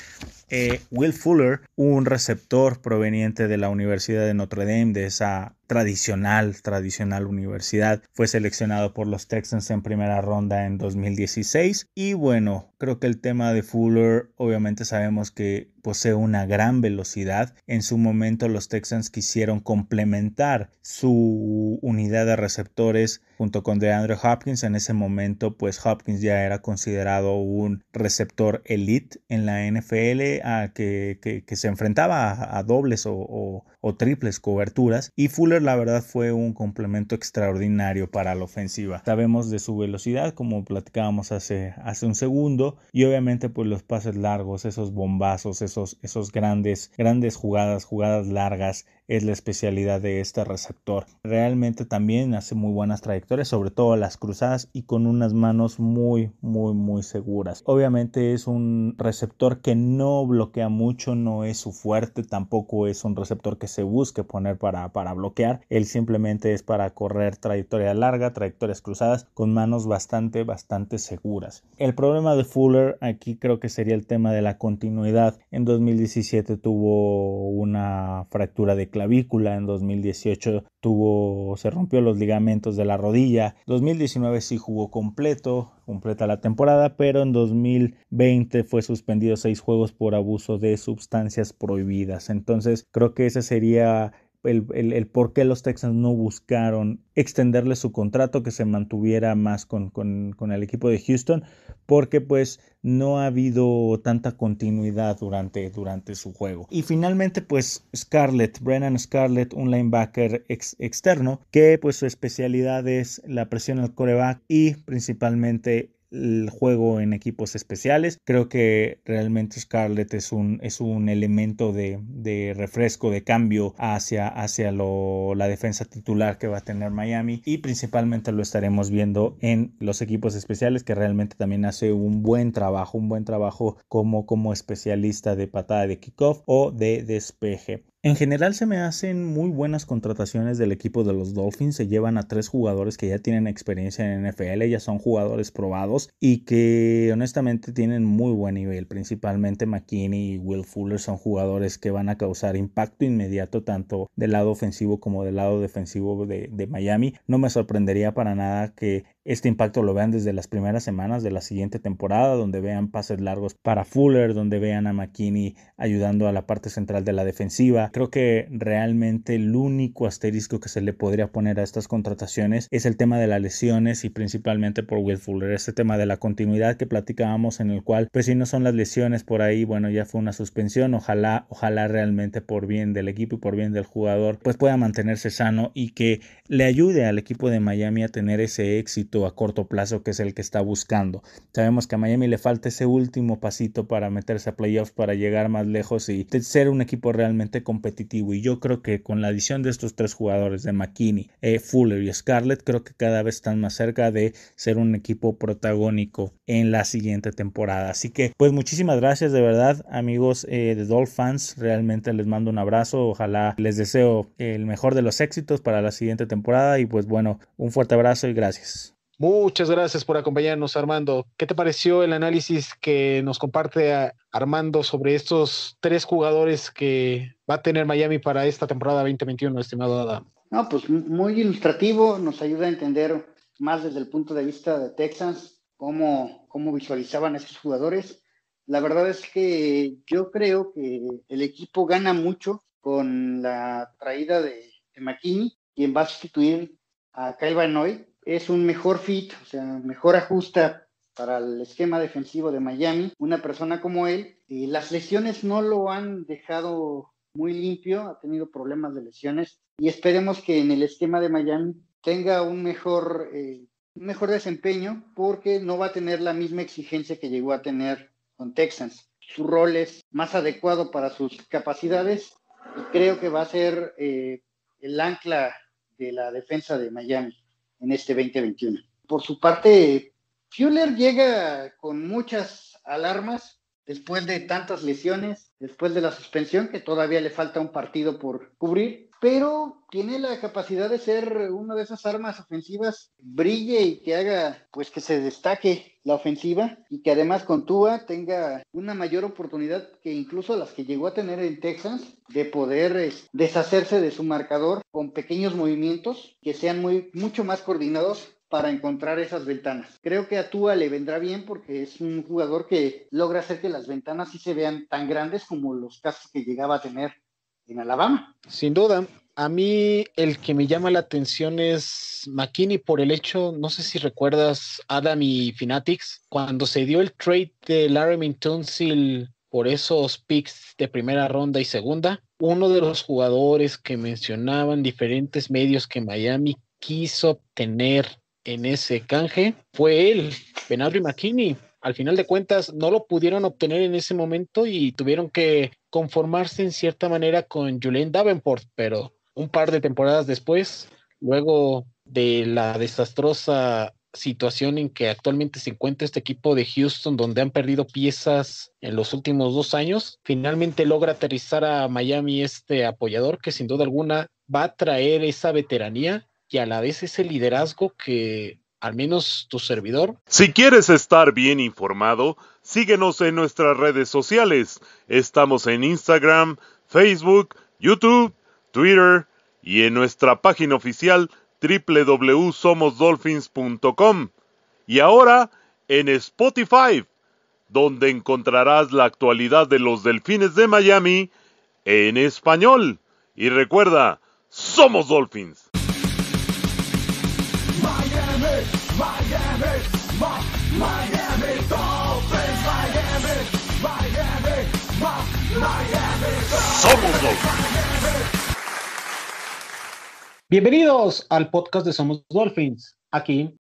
Will Fuller, un receptor proveniente de la Universidad de Notre Dame, de esa tradicional universidad, fue seleccionado por los Texans en primera ronda en 2016 y bueno, creo que el tema de Fuller, obviamente sabemos que posee una gran velocidad. En su momento los Texans quisieron complementar su unidad de receptores junto con DeAndre Hopkins. En ese momento pues Hopkins ya era considerado un receptor elite en la NFL que se enfrentaba a dobles o triples coberturas, y Fuller la verdad fue un complemento extraordinario para la ofensiva. Sabemos de su velocidad, como platicábamos hace un segundo, y obviamente pues los pases largos, esos bombazos, esos grandes jugadas largas es la especialidad de este receptor. Realmente también hace muy buenas trayectorias, sobre todo las cruzadas, y con unas manos muy seguras. Obviamente es un receptor que no bloquea mucho, no es su fuerte, tampoco es un receptor que se busque poner para bloquear. Él simplemente es para correr trayectoria larga, trayectorias cruzadas, con manos bastante seguras. El problema de Fuller aquí creo que sería el tema de la continuidad. En 2017 tuvo una fractura de clavícula, en 2018 se rompió los ligamentos de la rodilla, 2019 sí jugó completa la temporada, pero en 2020 fue suspendido 6 juegos por abuso de sustancias prohibidas. Entonces creo que ese sería el por qué los Texans no buscaron extenderle su contrato, que se mantuviera más con el equipo de Houston, porque pues no ha habido tanta continuidad durante su juego. Y finalmente pues Brennan Scarlett, un linebacker externo, que pues su especialidad es la presión al quarterback y principalmente el juego en equipos especiales. Creo que realmente Scarlett es un elemento de refresco, de cambio hacia la defensa titular que va a tener Miami, y principalmente lo estaremos viendo en los equipos especiales, que realmente también hace un buen trabajo como especialista de patada de kickoff o de despeje. En general se me hacen muy buenas contrataciones del equipo de los Dolphins. Se llevan a 3 jugadores que ya tienen experiencia en NFL, ya son jugadores probados y que honestamente tienen muy buen nivel. Principalmente McKinney y Will Fuller son jugadores que van a causar impacto inmediato tanto del lado ofensivo como del lado defensivo de Miami. No me sorprendería para nada que este impacto lo vean desde las primeras semanas de la siguiente temporada, donde vean pases largos para Fuller, donde vean a McKinney ayudando a la parte central de la defensiva. Creo que realmente el único asterisco que se le podría poner a estas contrataciones es el tema de las lesiones, y principalmente por Will Fuller, este tema de la continuidad que platicábamos, en el cual pues si no son las lesiones por ahí, bueno, ya fue una suspensión. Ojalá realmente por bien del equipo y por bien del jugador pues pueda mantenerse sano y que le ayude al equipo de Miami a tener ese éxito o a corto plazo, que es el que está buscando. Sabemos que a Miami le falta ese último pasito para meterse a playoffs, para llegar más lejos y ser un equipo realmente competitivo, y yo creo que con la adición de estos tres jugadores, de McKinney, Fuller y Scarlett, creo que cada vez están más cerca de ser un equipo protagónico en la siguiente temporada. Así que pues muchísimas gracias de verdad, amigos de Dolphins, realmente les mando un abrazo, ojalá les deseo el mejor de los éxitos para la siguiente temporada, y pues bueno, un fuerte abrazo y gracias. Muchas gracias por acompañarnos, Armando. ¿Qué te pareció el análisis que nos comparte Armando sobre estos tres jugadores que va a tener Miami para esta temporada 2021, estimado Adam? No, pues muy ilustrativo, nos ayuda a entender más desde el punto de vista de Texans cómo visualizaban a esos jugadores. La verdad es que yo creo que el equipo gana mucho con la traída de McKinney, quien va a sustituir a Kyle Van Noy. Es un mejor fit, o sea, mejor ajusta para el esquema defensivo de Miami. Una persona como él, las lesiones no lo han dejado muy limpio, ha tenido problemas de lesiones, y esperemos que en el esquema de Miami tenga un mejor desempeño, porque no va a tener la misma exigencia que llegó a tener con Texans. Su rol es más adecuado para sus capacidades y creo que va a ser el ancla de la defensa de Miami en este 2021. Por su parte, Fuller llega con muchas alarmas después de tantas lesiones, después de la suspensión, que todavía le falta un partido por cubrir, pero tiene la capacidad de ser una de esas armas ofensivas, brille y que haga, pues que se destaque la ofensiva, y que además con Tua tenga una mayor oportunidad que incluso las que llegó a tener en Texas, de poder deshacerse de su marcador con pequeños movimientos que sean mucho más coordinados para encontrar esas ventanas. Creo que a Tua le vendrá bien porque es un jugador que logra hacer que las ventanas sí se vean tan grandes como los casos que llegaba a tener en Alabama. Sin duda, a mí el que me llama la atención es McKinney por el hecho, no sé si recuerdas Adam y Fanatics, cuando se dio el trade de Laramie Tunsil por esos picks de primera ronda y segunda, uno de los jugadores que mencionaban diferentes medios que Miami quiso obtener en ese canje fue él, Benadry McKinney. Al final de cuentas no lo pudieron obtener en ese momento y tuvieron que conformarse en cierta manera con Julian Davenport, pero un par de temporadas después, luego de la desastrosa situación en que actualmente se encuentra este equipo de Houston, donde han perdido piezas en los últimos 2 años, finalmente logra aterrizar a Miami este apoyador que sin duda alguna va a traer esa veteranía y a la vez ese liderazgo que al menos tu servidor. Si quieres estar bien informado, síguenos en nuestras redes sociales. Estamos en Instagram, Facebook, YouTube, Twitter y en nuestra página oficial www.somosdolphins.com. Y ahora en Spotify, donde encontrarás la actualidad de los Delfines de Miami en español. Y recuerda, somos Dolphins. Miami, Miami, Miami Dolphins, Miami, Miami Dolphins. Somos Dolphins. Bienvenidos al podcast de Somos Dolphins. Aquí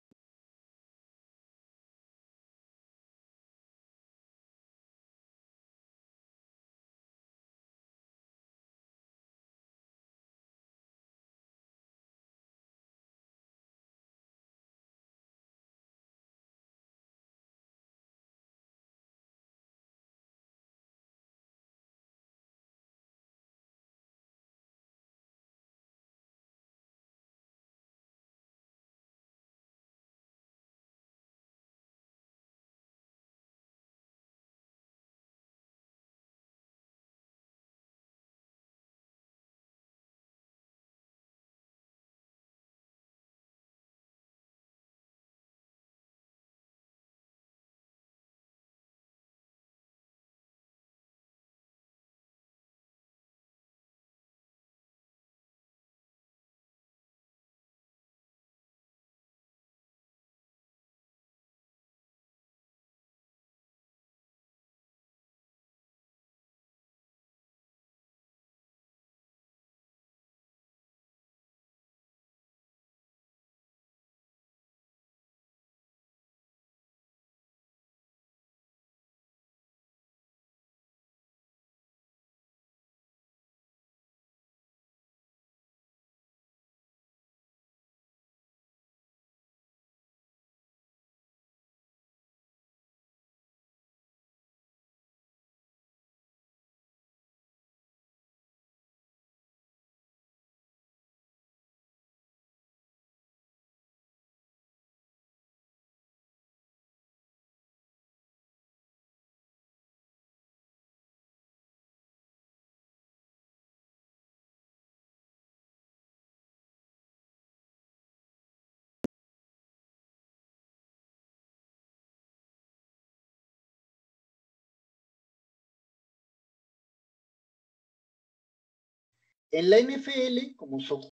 En la NFL, como son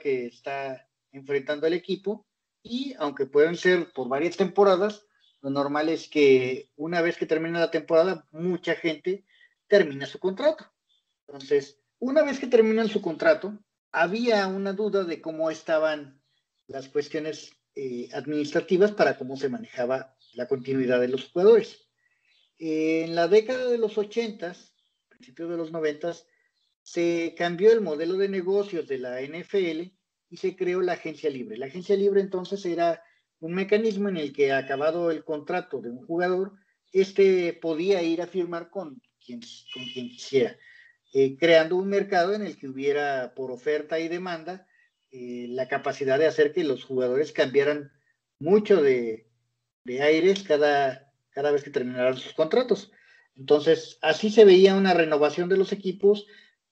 que está enfrentando el equipo, y aunque pueden ser por varias temporadas, lo normal es que una vez que termina la temporada, mucha gente termina su contrato. Entonces, una vez que terminan su contrato, había una duda de cómo estaban las cuestiones administrativas para cómo se manejaba la continuidad de los jugadores. En la década de los 80s, principios de los 90s, se cambió el modelo de negocios de la NFL y se creó la agencia libre. La agencia libre entonces era un mecanismo en el que, acabado el contrato de un jugador, podía ir a firmar con quien quisiera, creando un mercado en el que hubiera, por oferta y demanda, la capacidad de hacer que los jugadores cambiaran mucho de aires cada vez que terminaran sus contratos. Entonces, así se veía una renovación de los equipos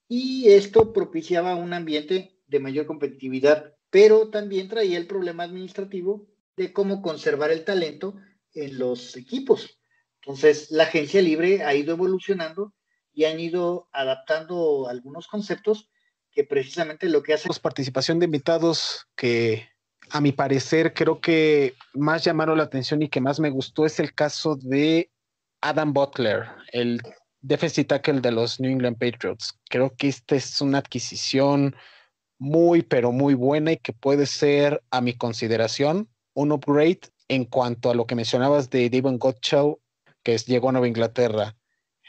y esto propiciaba un ambiente de mayor competitividad, pero también traía el problema administrativo de cómo conservar el talento en los equipos. Entonces, la agencia libre ha ido evolucionando y han ido adaptando algunos conceptos que precisamente lo que hacen... Participación de invitados que a mi parecer creo que más llamaron la atención y que más me gustó es el caso de Adam Butler, el defensive tackle de los New England Patriots. Creo que esta es una adquisición muy, pero muy buena y que puede ser, a mi consideración, un upgrade en cuanto a lo que mencionabas de Devon Godchaux, que llegó a Nueva Inglaterra.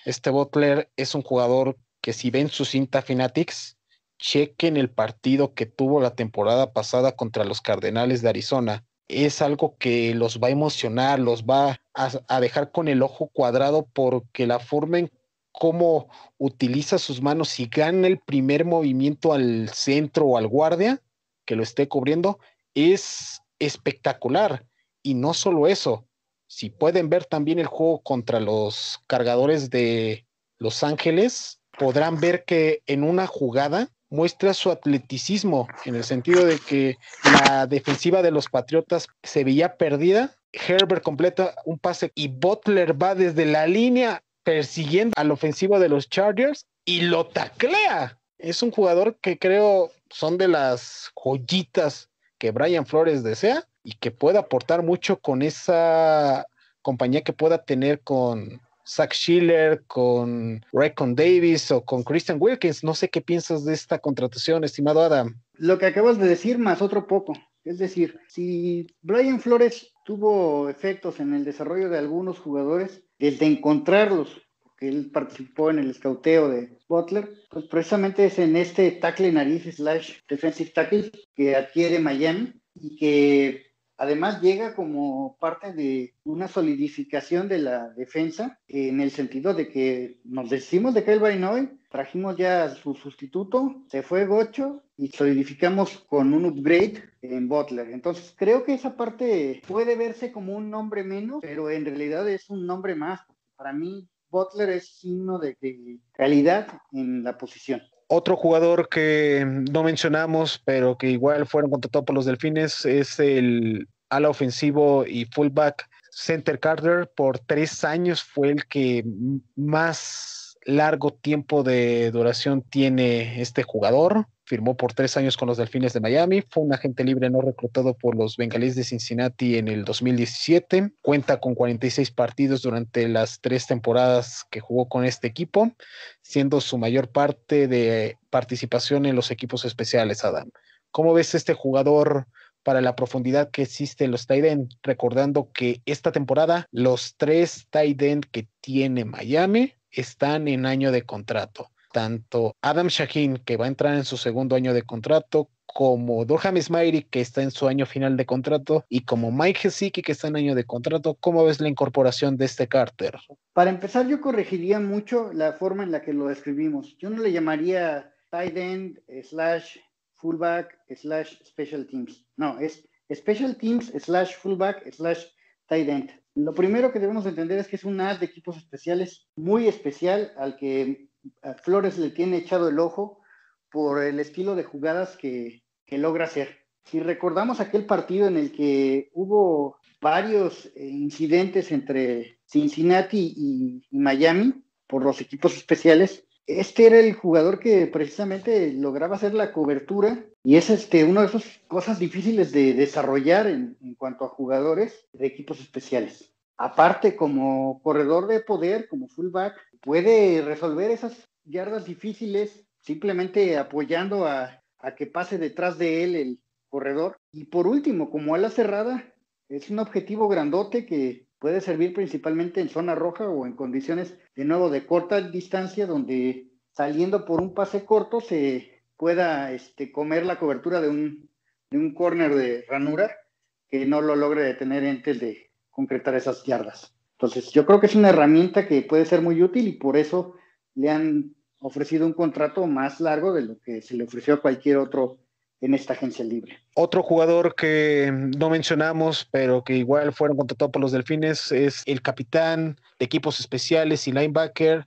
Este Butler es un jugador que, si ven su cinta Fanatics, chequen el partido que tuvo la temporada pasada contra los Cardenales de Arizona. Es algo que los va a emocionar, los va a dejar con el ojo cuadrado, porque la forma en cómo utiliza sus manos y gana el primer movimiento al centro o al guardia que lo esté cubriendo es espectacular. Y no solo eso, si pueden ver también el juego contra los Cargadores de Los Ángeles, podrán ver que en una jugada muestra su atleticismo, en el sentido de que la defensiva de los Patriotas se veía perdida. Herbert completa un pase y Butler va desde la línea persiguiendo al ofensivo de los Chargers y lo taclea. Es un jugador que creo son de las joyitas que Brian Flores desea y que puede aportar mucho con esa compañía que pueda tener con Zach Schiller, con Raekwon Davis o con Christian Wilkins. No sé qué piensas de esta contratación, estimado Adam. Lo que acabas de decir, más otro poco. Es decir, si Brian Flores tuvo efectos en el desarrollo de algunos jugadores, desde encontrarlos, porque él participó en el escauteo de Butler, pues precisamente es en este tackle nariz / defensive tackle que adquiere Miami y que además llega como parte de una solidificación de la defensa, en el sentido de que nos decimos de Kyle Van Noy, trajimos ya a su sustituto, se fue Gocho y solidificamos con un upgrade en Butler. Entonces creo que esa parte puede verse como un nombre menos, pero en realidad es un nombre más. Para mí Butler es signo de calidad en la posición. Otro jugador que no mencionamos, pero que igual fueron contratados por los Delfines, es el ala ofensivo y fullback Center Carter. Por 3 años fue el que más largo tiempo de duración tiene este jugador. Firmó por 3 años con los Delfines de Miami. Fue un agente libre no reclutado por los Bengalíes de Cincinnati en el 2017. Cuenta con 46 partidos durante las 3 temporadas que jugó con este equipo, siendo su mayor parte de participación en los equipos especiales, Adam. ¿Cómo ves este jugador para la profundidad que existe en los tight end? Recordando que esta temporada los 3 tight end que tiene Miami están en año de contrato. Tanto Adam Shaheen, que va a entrar en su segundo año de contrato, como Durham Smythe, que está en su año final de contrato, y como Mike Gesicki, que está en año de contrato. ¿Cómo ves la incorporación de este Carter? Para empezar, yo corregiría mucho la forma en la que lo describimos. Yo no le llamaría tight end / fullback / special teams. No, es special teams / fullback / tight end. Lo primero que debemos entender es que es un as de equipos especiales muy especial, al que a Flores le tiene echado el ojo por el estilo de jugadas que logra hacer. Si recordamos aquel partido en el que hubo varios incidentes entre Cincinnati y Miami por los equipos especiales, este era el jugador que precisamente lograba hacer la cobertura y es uno de esas cosas difíciles de desarrollar en cuanto a jugadores de equipos especiales. Aparte, como corredor de poder, como fullback, puede resolver esas yardas difíciles simplemente apoyando a que pase detrás de él el corredor. Y por último, como ala cerrada, es un objetivo grandote que puede servir principalmente en zona roja o en condiciones de nuevo de corta distancia donde saliendo por un pase corto se pueda comer la cobertura de un corner de ranura que no lo logre detener antes de concretar esas yardas. Entonces yo creo que es una herramienta que puede ser muy útil y por eso le han ofrecido un contrato más largo de lo que se le ofreció a cualquier otro en esta agencia libre. Otro jugador que no mencionamos, pero que igual fueron contratados por los Delfines, es el capitán de equipos especiales y linebacker.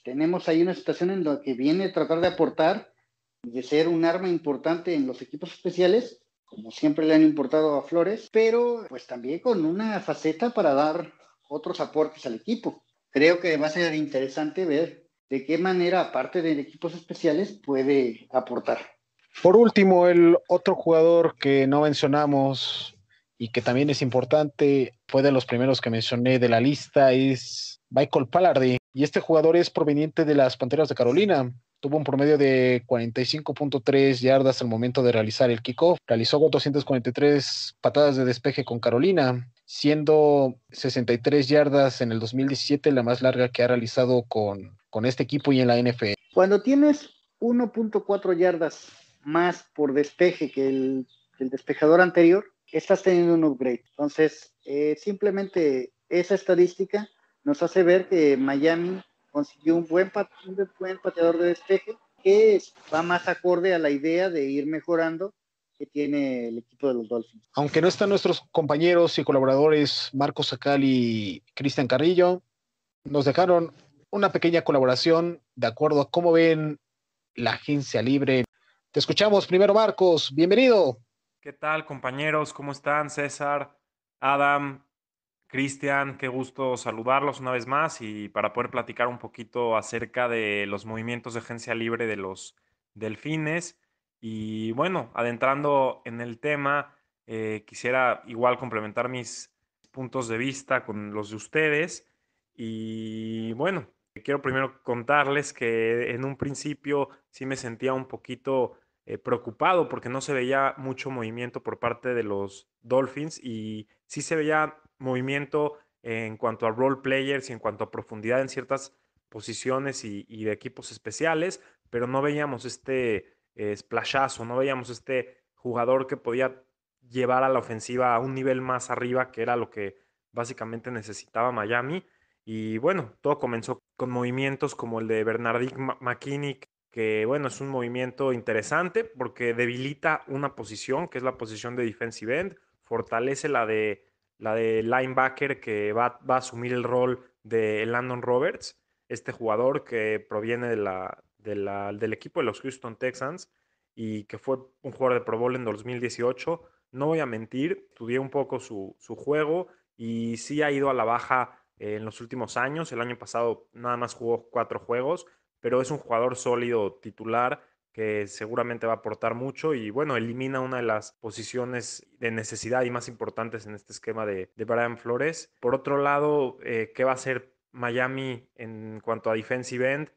Tenemos ahí una situación en la que viene a tratar de aportar y de ser un arma importante en los equipos especiales, como siempre le han importado a Flores, pero pues también con una faceta para dar otros aportes al equipo. Creo que va a ser interesante ver de qué manera, aparte de equipos especiales, puede aportar. Por último, el otro jugador que no mencionamos y que también es importante, fue de los primeros que mencioné de la lista, es Michael Pallardy. Y este jugador es proveniente de las Panteras de Carolina. Tuvo un promedio de 45.3 yardas al momento de realizar el kickoff. Realizó 443 patadas de despeje con Carolina, siendo 63 yardas en el 2017 la más larga que ha realizado con este equipo y en la NFL. Cuando tienes 1.4 yardas más por despeje que el despejador anterior, estás teniendo un upgrade. Entonces, simplemente esa estadística nos hace ver que Miami consiguió un buen pateador de despeje que va más acorde a la idea de ir mejorando que tiene el equipo de los Dolphins. Aunque no están nuestros compañeros y colaboradores Marcos Sacal y Cristian Carrillo, nos dejaron una pequeña colaboración de acuerdo a cómo ven la agencia libre. Te escuchamos primero, Marcos. Bienvenido. ¿Qué tal, compañeros? ¿Cómo están? César, Adam, Cristian, qué gusto saludarlos una vez más y para poder platicar un poquito acerca de los movimientos de agencia libre de los Delfines. Y bueno, adentrando en el tema, quisiera igual complementar mis puntos de vista con los de ustedes. Y bueno, quiero primero contarles que en un principio sí me sentía un poquito preocupado porque no se veía mucho movimiento por parte de los Dolphins y sí se veía movimiento en cuanto a role players y en cuanto a profundidad en ciertas posiciones y de equipos especiales, pero no veíamos este splashazo, no veíamos este jugador que podía llevar a la ofensiva a un nivel más arriba, que era lo que básicamente necesitaba Miami. Y bueno, todo comenzó con movimientos como el de Bernardine McKinney, que bueno, es un movimiento interesante porque debilita una posición, que es la posición de defensive end, fortalece la de linebacker que va a asumir el rol de Landon Roberts, este jugador que proviene del equipo de los Houston Texans y que fue un jugador de Pro Bowl en 2018. No voy a mentir, estudié un poco su juego y sí ha ido a la baja en los últimos años. El año pasado nada más jugó 4 juegos, pero es un jugador sólido titular que seguramente va a aportar mucho y bueno, elimina una de las posiciones de necesidad y más importantes en este esquema de Brian Flores. Por otro lado, ¿qué va a hacer Miami en cuanto a defensive end?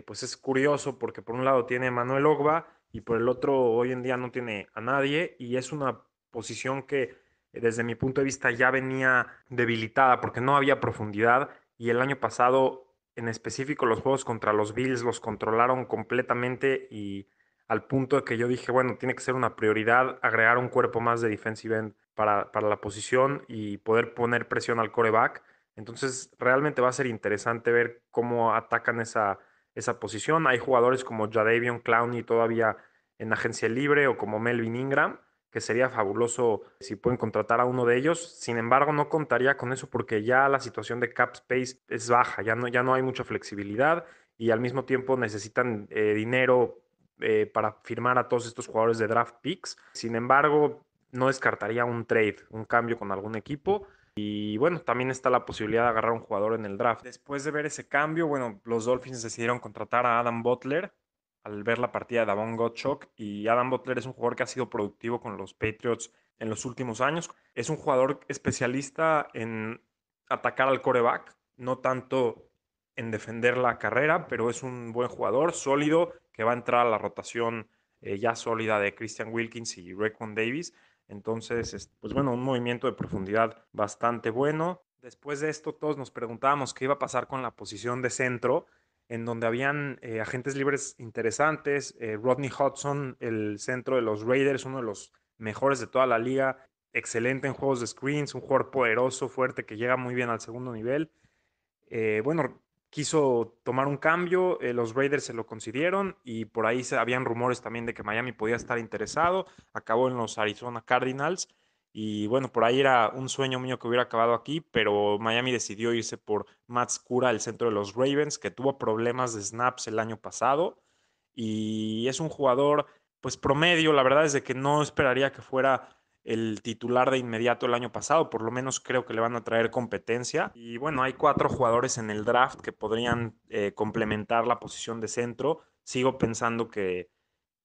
Pues es curioso porque por un lado tiene a Manuel Ogba y por el otro hoy en día no tiene a nadie y es una posición que desde mi punto de vista ya venía debilitada porque no había profundidad y el año pasado en específico los juegos contra los Bills los controlaron completamente y al punto de que yo dije, bueno, tiene que ser una prioridad agregar un cuerpo más de defensive end para la posición y poder poner presión al quarterback. Entonces realmente va a ser interesante ver cómo atacan esa posición. Hay jugadores como Jadeveon Clowney todavía en agencia libre o como Melvin Ingram, que sería fabuloso si pueden contratar a uno de ellos. Sin embargo, no contaría con eso porque ya la situación de cap space es baja, ya no hay mucha flexibilidad y al mismo tiempo necesitan dinero para firmar a todos estos jugadores de draft picks. Sin embargo, no descartaría un trade, un cambio con algún equipo. Y bueno, también está la posibilidad de agarrar un jugador en el draft. Después de ver ese cambio, bueno, los Dolphins decidieron contratar a Adam Butler al ver la partida de Davon Godchaux. Y Adam Butler es un jugador que ha sido productivo con los Patriots en los últimos años. Es un jugador especialista en atacar al quarterback, no tanto en defender la carrera, pero es un buen jugador, sólido, que va a entrar a la rotación ya sólida de Christian Wilkins y Raekwon Davis. Entonces, pues bueno, un movimiento de profundidad bastante bueno. Después de esto, todos nos preguntábamos qué iba a pasar con la posición de centro, en donde habían agentes libres interesantes. Rodney Hudson, el centro de los Raiders, uno de los mejores de toda la liga, excelente en juegos de screens, un jugador poderoso, fuerte, que llega muy bien al segundo nivel. Bueno, quiso tomar un cambio, los Raiders se lo concedieron y por ahí habían rumores también de que Miami podía estar interesado, acabó en los Arizona Cardinals y bueno, por ahí era un sueño mío que hubiera acabado aquí, pero Miami decidió irse por Matt Skura, el centro de los Ravens, que tuvo problemas de snaps el año pasado y es un jugador pues promedio, la verdad es de que no esperaría que fuera el titular de inmediato el año pasado, por lo menos creo que le van a traer competencia. Y bueno, hay 4 jugadores en el draft que podrían complementar la posición de centro. Sigo pensando que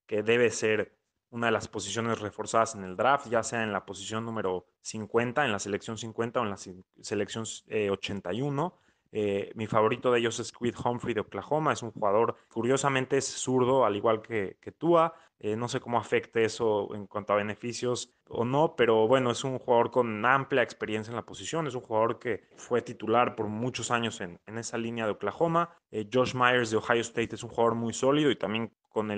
debe ser una de las posiciones reforzadas en el draft, ya sea en la posición número 50, en la selección 50 o en la selección 81. Mi favorito de ellos es Creed Humphrey de Oklahoma. Es un jugador, curiosamente es zurdo, al igual que Tua. No sé cómo afecte eso en cuanto a beneficios o no, pero bueno, es un jugador con amplia experiencia en la posición. Es un jugador que fue titular por muchos años en esa línea de Oklahoma. Josh Myers de Ohio State es un jugador muy sólido y también con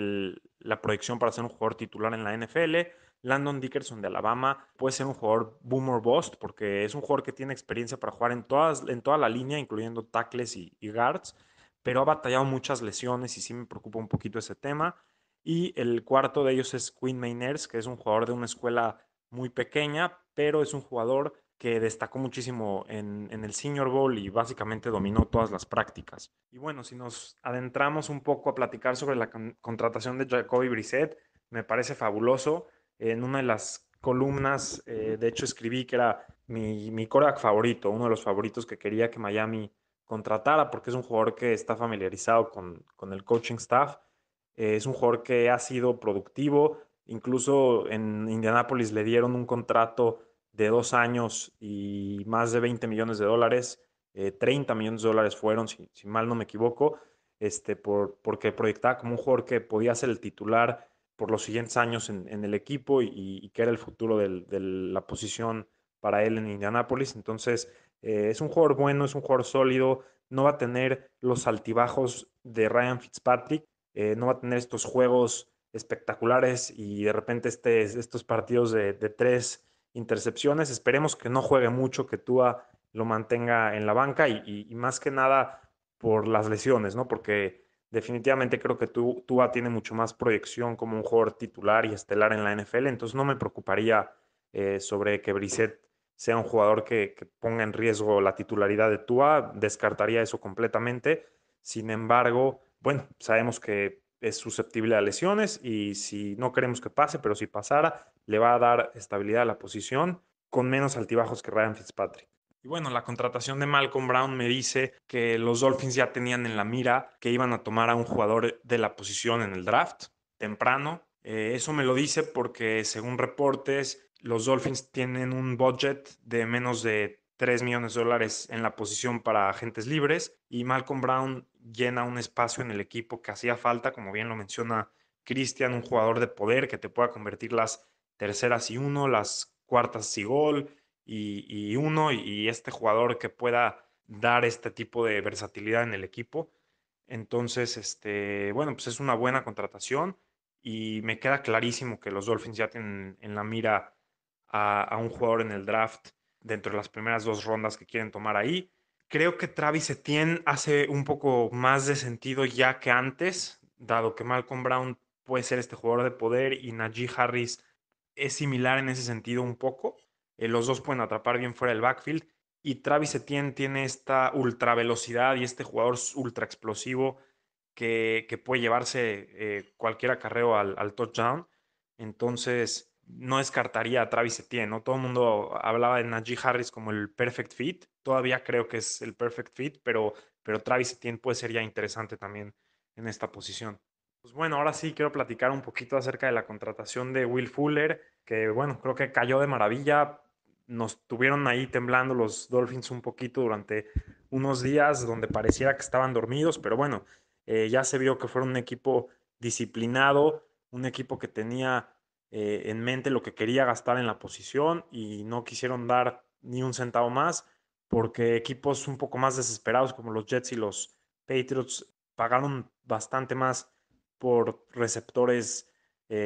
la proyección para ser un jugador titular en la NFL. Landon Dickerson de Alabama puede ser un jugador boom or bust porque es un jugador que tiene experiencia para jugar en toda la línea, incluyendo tackles y guards, pero ha batallado muchas lesiones y sí me preocupa un poquito ese tema. Y el cuarto de ellos es Quinn Meinerz, que es un jugador de una escuela muy pequeña, pero es un jugador que destacó muchísimo en el Senior Bowl y básicamente dominó todas las prácticas. Y bueno, si nos adentramos un poco a platicar sobre la contratación de Jacoby Brissett, me parece fabuloso. En una de las columnas, de hecho, escribí que era mi quarterback favorito, uno de los favoritos que quería que Miami contratara, porque es un jugador que está familiarizado con el coaching staff. Es un jugador que ha sido productivo, incluso en Indianapolis le dieron un contrato de 2 años y más de $20 millones, 30 millones de dólares fueron, si mal no me equivoco, porque proyectaba como un jugador que podía ser el titular por los siguientes años en el equipo y que era el futuro de la posición para él en Indianapolis. Entonces, es un jugador bueno, es un jugador sólido, no va a tener los altibajos de Ryan Fitzpatrick, no va a tener estos juegos espectaculares y de repente estos partidos de 3 intercepciones. Esperemos que no juegue mucho, que Tua lo mantenga en la banca y más que nada por las lesiones, ¿no? Porque definitivamente creo que Tua tiene mucho más proyección como un jugador titular y estelar en la NFL, entonces no me preocuparía sobre que Brissett sea un jugador que ponga en riesgo la titularidad de Tua, descartaría eso completamente. Sin embargo, bueno, sabemos que es susceptible a lesiones y si no queremos que pase, pero si pasara, le va a dar estabilidad a la posición con menos altibajos que Ryan Fitzpatrick. Y bueno, la contratación de Malcolm Brown me dice que los Dolphins ya tenían en la mira que iban a tomar a un jugador de la posición en el draft temprano. Eso me lo dice porque según reportes, los Dolphins tienen un budget de menos de $3 millones en la posición para agentes libres y Malcolm Brown llena un espacio en el equipo que hacía falta, como bien lo menciona Christian, un jugador de poder que te pueda convertir las terceras y uno, las cuartas y gol y uno, y este jugador que pueda dar este tipo de versatilidad en el equipo. Entonces, bueno, pues es una buena contratación y me queda clarísimo que los Dolphins ya tienen en la mira a un jugador en el draft dentro de las primeras 2 rondas que quieren tomar ahí. Creo que Travis Etienne hace un poco más de sentido ya que antes, dado que Malcolm Brown puede ser este jugador de poder y Najee Harris es similar en ese sentido un poco. Los dos pueden atrapar bien fuera del backfield y Travis Etienne tiene esta ultra velocidad y este jugador ultra explosivo que puede llevarse cualquier acarreo al touchdown. Entonces, no descartaría a Travis Etienne, ¿no? Todo el mundo hablaba de Najee Harris como el perfect fit. Todavía creo que es el perfect fit, pero Travis Etienne puede ser ya interesante también en esta posición. Pues bueno, ahora sí quiero platicar un poquito acerca de la contratación de Will Fuller, que bueno, creo que cayó de maravilla. Nos tuvieron ahí temblando los Dolphins un poquito durante unos días donde pareciera que estaban dormidos, pero bueno, ya se vio que fueron un equipo disciplinado, un equipo que tenía en mente lo que quería gastar en la posición y no quisieron dar ni un centavo más porque equipos un poco más desesperados como los Jets y los Patriots pagaron bastante más por receptores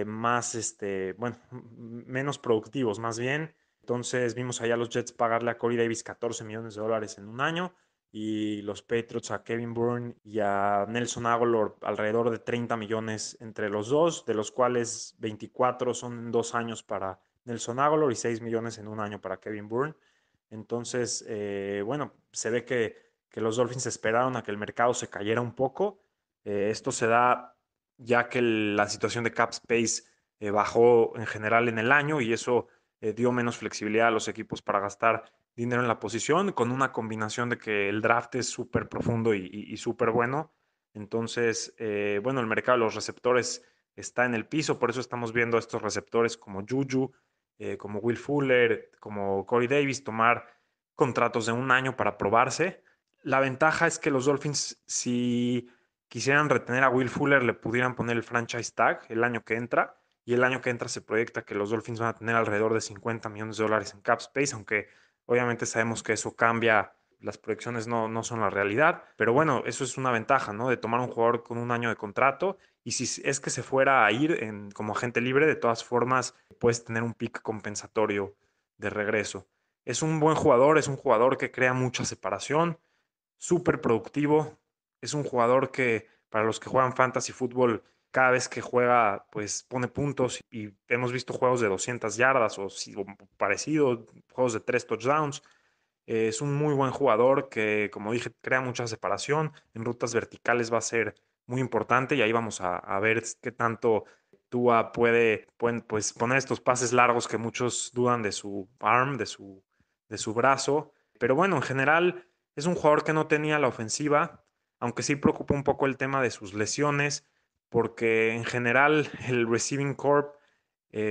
más, bueno, menos productivos más bien. Entonces vimos allá a los Jets pagarle a Corey Davis $14 millones en un año y los Patriots a Kevin Bourne y a Nelson Agholor alrededor de 30 millones entre los dos, de los cuales 24 son en 2 años para Nelson Agholor y 6 millones en un año para Kevin Bourne. Entonces, bueno, se ve que los Dolphins esperaron a que el mercado se cayera un poco. Esto se da ya que la situación de cap space bajó en general en el año y eso dio menos flexibilidad a los equipos para gastar dinero en la posición, con una combinación de que el draft es súper profundo y súper bueno. Entonces, bueno, el mercado de los receptores está en el piso, por eso estamos viendo a estos receptores como Juju, como Will Fuller, como Corey Davis, tomar contratos de un año para probarse. La ventaja es que los Dolphins, si quisieran retener a Will Fuller, le pudieran poner el franchise tag el año que entra. Y el año que entra se proyecta que los Dolphins van a tener alrededor de $50 millones en cap space, aunque obviamente sabemos que eso cambia, las proyecciones no son la realidad, pero bueno, eso es una ventaja, ¿no? De tomar un jugador con un año de contrato y si es que se fuera a ir como agente libre, de todas formas puedes tener un pick compensatorio de regreso. Es un buen jugador, es un jugador que crea mucha separación, súper productivo, es un jugador que para los que juegan fantasy fútbol, cada vez que juega, pues pone puntos y hemos visto juegos de 200 yardas o parecido, juegos de 3 touchdowns. Es un muy buen jugador que, como dije, crea mucha separación. En rutas verticales va a ser muy importante y ahí vamos a ver qué tanto Tua pueden, pues, poner estos pases largos que muchos dudan de su arm, de su brazo. Pero bueno, en general es un jugador que no tenía la ofensiva, aunque sí preocupa un poco el tema de sus lesiones, porque en general el receiving corp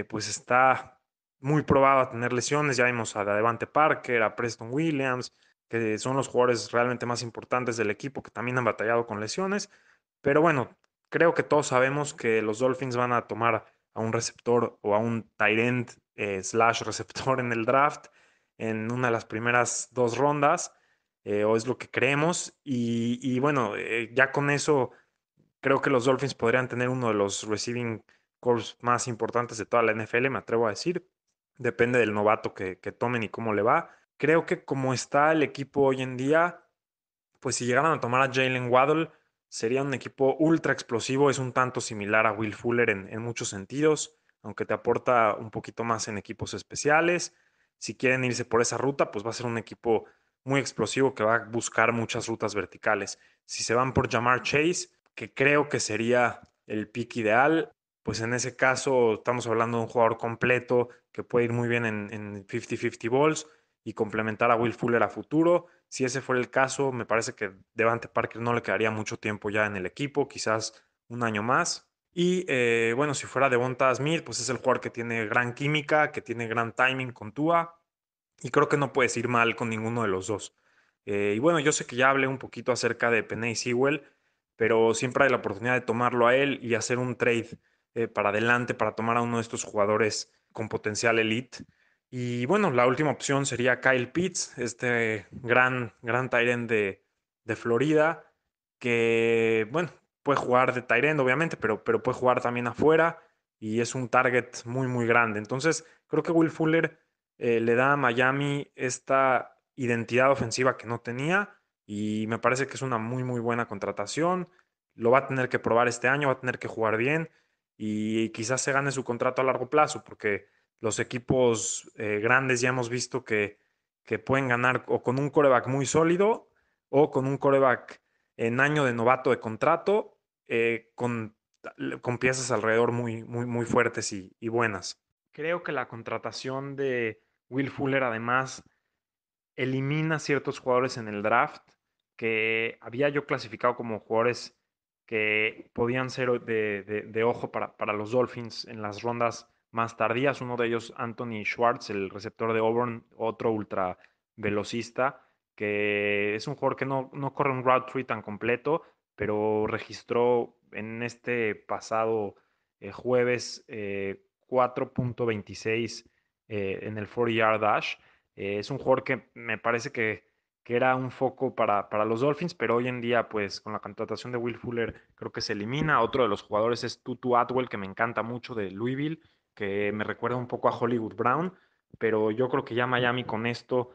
pues está muy probado a tener lesiones. Ya vimos a Devante Parker, a Preston Williams, que son los jugadores realmente más importantes del equipo que también han batallado con lesiones. Pero bueno, creo que todos sabemos que los Dolphins van a tomar a un receptor o a un tight end slash receptor en el draft en una de las primeras 2 rondas, o es lo que creemos. Y bueno, ya con eso creo que los Dolphins podrían tener uno de los receiving corps más importantes de toda la NFL, me atrevo a decir. Depende del novato que tomen y cómo le va. Creo que como está el equipo hoy en día, pues si llegaran a tomar a Jalen Waddle, sería un equipo ultra explosivo. Es un tanto similar a Will Fuller en muchos sentidos, aunque te aporta un poquito más en equipos especiales. Si quieren irse por esa ruta, pues va a ser un equipo muy explosivo que va a buscar muchas rutas verticales. Si se van por Jamar Chase, que creo que sería el pick ideal, pues en ese caso estamos hablando de un jugador completo que puede ir muy bien en 50-50 balls y complementar a Will Fuller a futuro. Si ese fuera el caso, me parece que Devante Parker no le quedaría mucho tiempo ya en el equipo, quizás un año más. Y bueno, si fuera Devonta Smith, pues es el jugador que tiene gran química, que tiene gran timing con Tua, y creo que no puedes ir mal con ninguno de los dos. Y bueno, yo sé que ya hablé un poquito acerca de Penei Sewell, pero siempre hay la oportunidad de tomarlo a él y hacer un trade para adelante para tomar a uno de estos jugadores con potencial elite. Y bueno, la última opción sería Kyle Pitts, este gran tight end de Florida, que bueno, puede jugar de tight end obviamente, pero puede jugar también afuera y es un target muy grande. Entonces, creo que Will Fuller le da a Miami esta identidad ofensiva que no tenía y me parece que es una muy buena contratación. Lo va a tener que probar este año, va a tener que jugar bien y quizás se gane su contrato a largo plazo porque los equipos grandes ya hemos visto que pueden ganar o con un quarterback muy sólido o con un quarterback en año de novato de contrato con piezas alrededor muy fuertes y buenas. Creo que la contratación de Will Fuller además elimina ciertos jugadores en el draft que había yo clasificado como jugadores que podían ser de ojo para los Dolphins en las rondas más tardías. Uno de ellos, Anthony Schwartz, el receptor de Auburn, otro ultra velocista, que es un jugador que no corre un route tree tan completo, pero registró en este pasado jueves 4.26 en el 40-yard dash. Es un jugador que me parece que era un foco para los Dolphins, pero hoy en día, pues con la contratación de Will Fuller, creo que se elimina. Otro de los jugadores es Tutu Atwell, que me encanta mucho de Louisville, que me recuerda un poco a Hollywood Brown, pero yo creo que ya Miami con esto,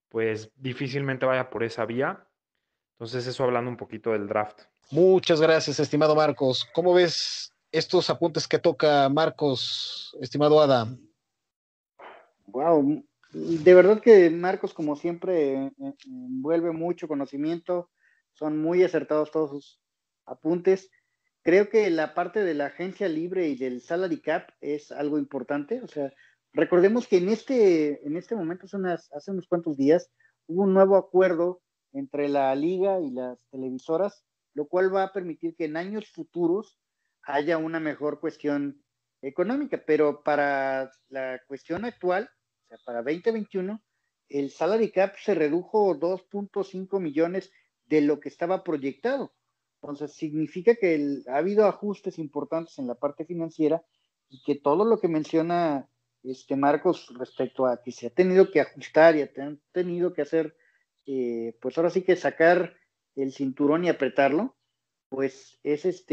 pues difícilmente vaya por esa vía. Entonces, eso hablando un poquito del draft. Muchas gracias, estimado Marcos. ¿Cómo ves estos apuntes que toca Marcos, estimado Adam? Wow, de verdad que Marcos, como siempre, envuelve mucho conocimiento, son muy acertados todos sus apuntes. Creo que la parte de la agencia libre y del salary cap es algo importante. O sea, recordemos que en este momento, hace unos cuantos días, hubo un nuevo acuerdo entre la liga y las televisoras, lo cual va a permitir que en años futuros haya una mejor cuestión económica, pero para la cuestión actual, o sea, para 2021, el salary cap se redujo 2.5 millones de lo que estaba proyectado. Entonces, significa que ha habido ajustes importantes en la parte financiera y que todo lo que menciona Marcos respecto a que se ha tenido que ajustar y han tenido que hacer, pues ahora sí que sacar el cinturón y apretarlo, pues es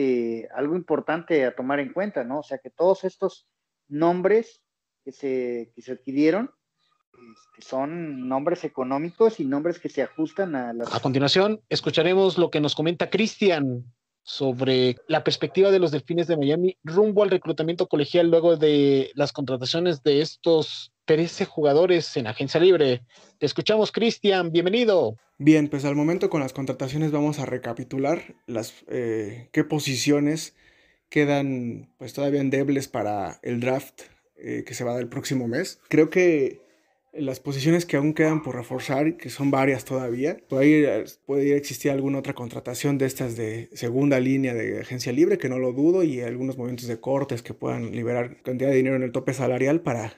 algo importante a tomar en cuenta, ¿no? O sea, que todos estos nombres que se adquirieron son nombres económicos y nombres que se ajustan a las... A continuación, escucharemos lo que nos comenta Cristian sobre la perspectiva de los Delfines de Miami rumbo al reclutamiento colegial luego de las contrataciones de estos 13 jugadores en agencia libre. Te escuchamos, Cristian, bienvenido. Bien, pues al momento con las contrataciones vamos a recapitular qué posiciones quedan pues todavía endebles para el draft que se va a dar el próximo mes. Creo que las posiciones que aún quedan por reforzar, que son varias todavía, puede existir alguna otra contratación de estas de segunda línea de agencia libre, que no lo dudo, y algunos movimientos de cortes que puedan liberar cantidad de dinero en el tope salarial para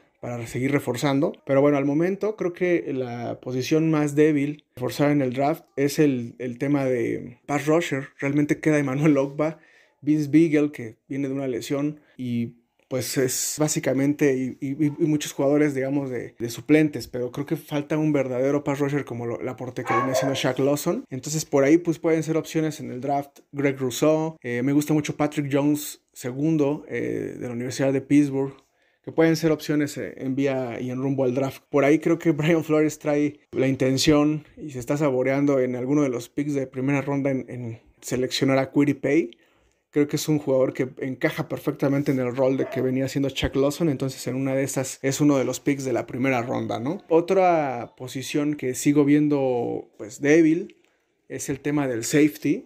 seguir reforzando. Pero bueno, al momento creo que la posición más débil reforzar en el draft es el tema de pass rusher. Realmente queda Emmanuel Ogbah, Vince Beagle, que viene de una lesión, y pues es básicamente, y muchos jugadores, digamos, de suplentes, pero creo que falta un verdadero pass rusher como el aporte que viene siendo Shaq Lawson. Entonces por ahí pues pueden ser opciones en el draft. Greg Rousseau, me gusta mucho Patrick Jones, segundo, de la Universidad de Pittsburgh, que pueden ser opciones en vía y en rumbo al draft. Por ahí creo que Brian Flores trae la intención y se está saboreando en alguno de los picks de primera ronda en seleccionar a Kwity Paye. Creo que es un jugador que encaja perfectamente en el rol de que venía haciendo Shaq Lawson, entonces en una de estas es uno de los picks de la primera ronda, ¿no? Otra posición que sigo viendo pues débil es el tema del safety.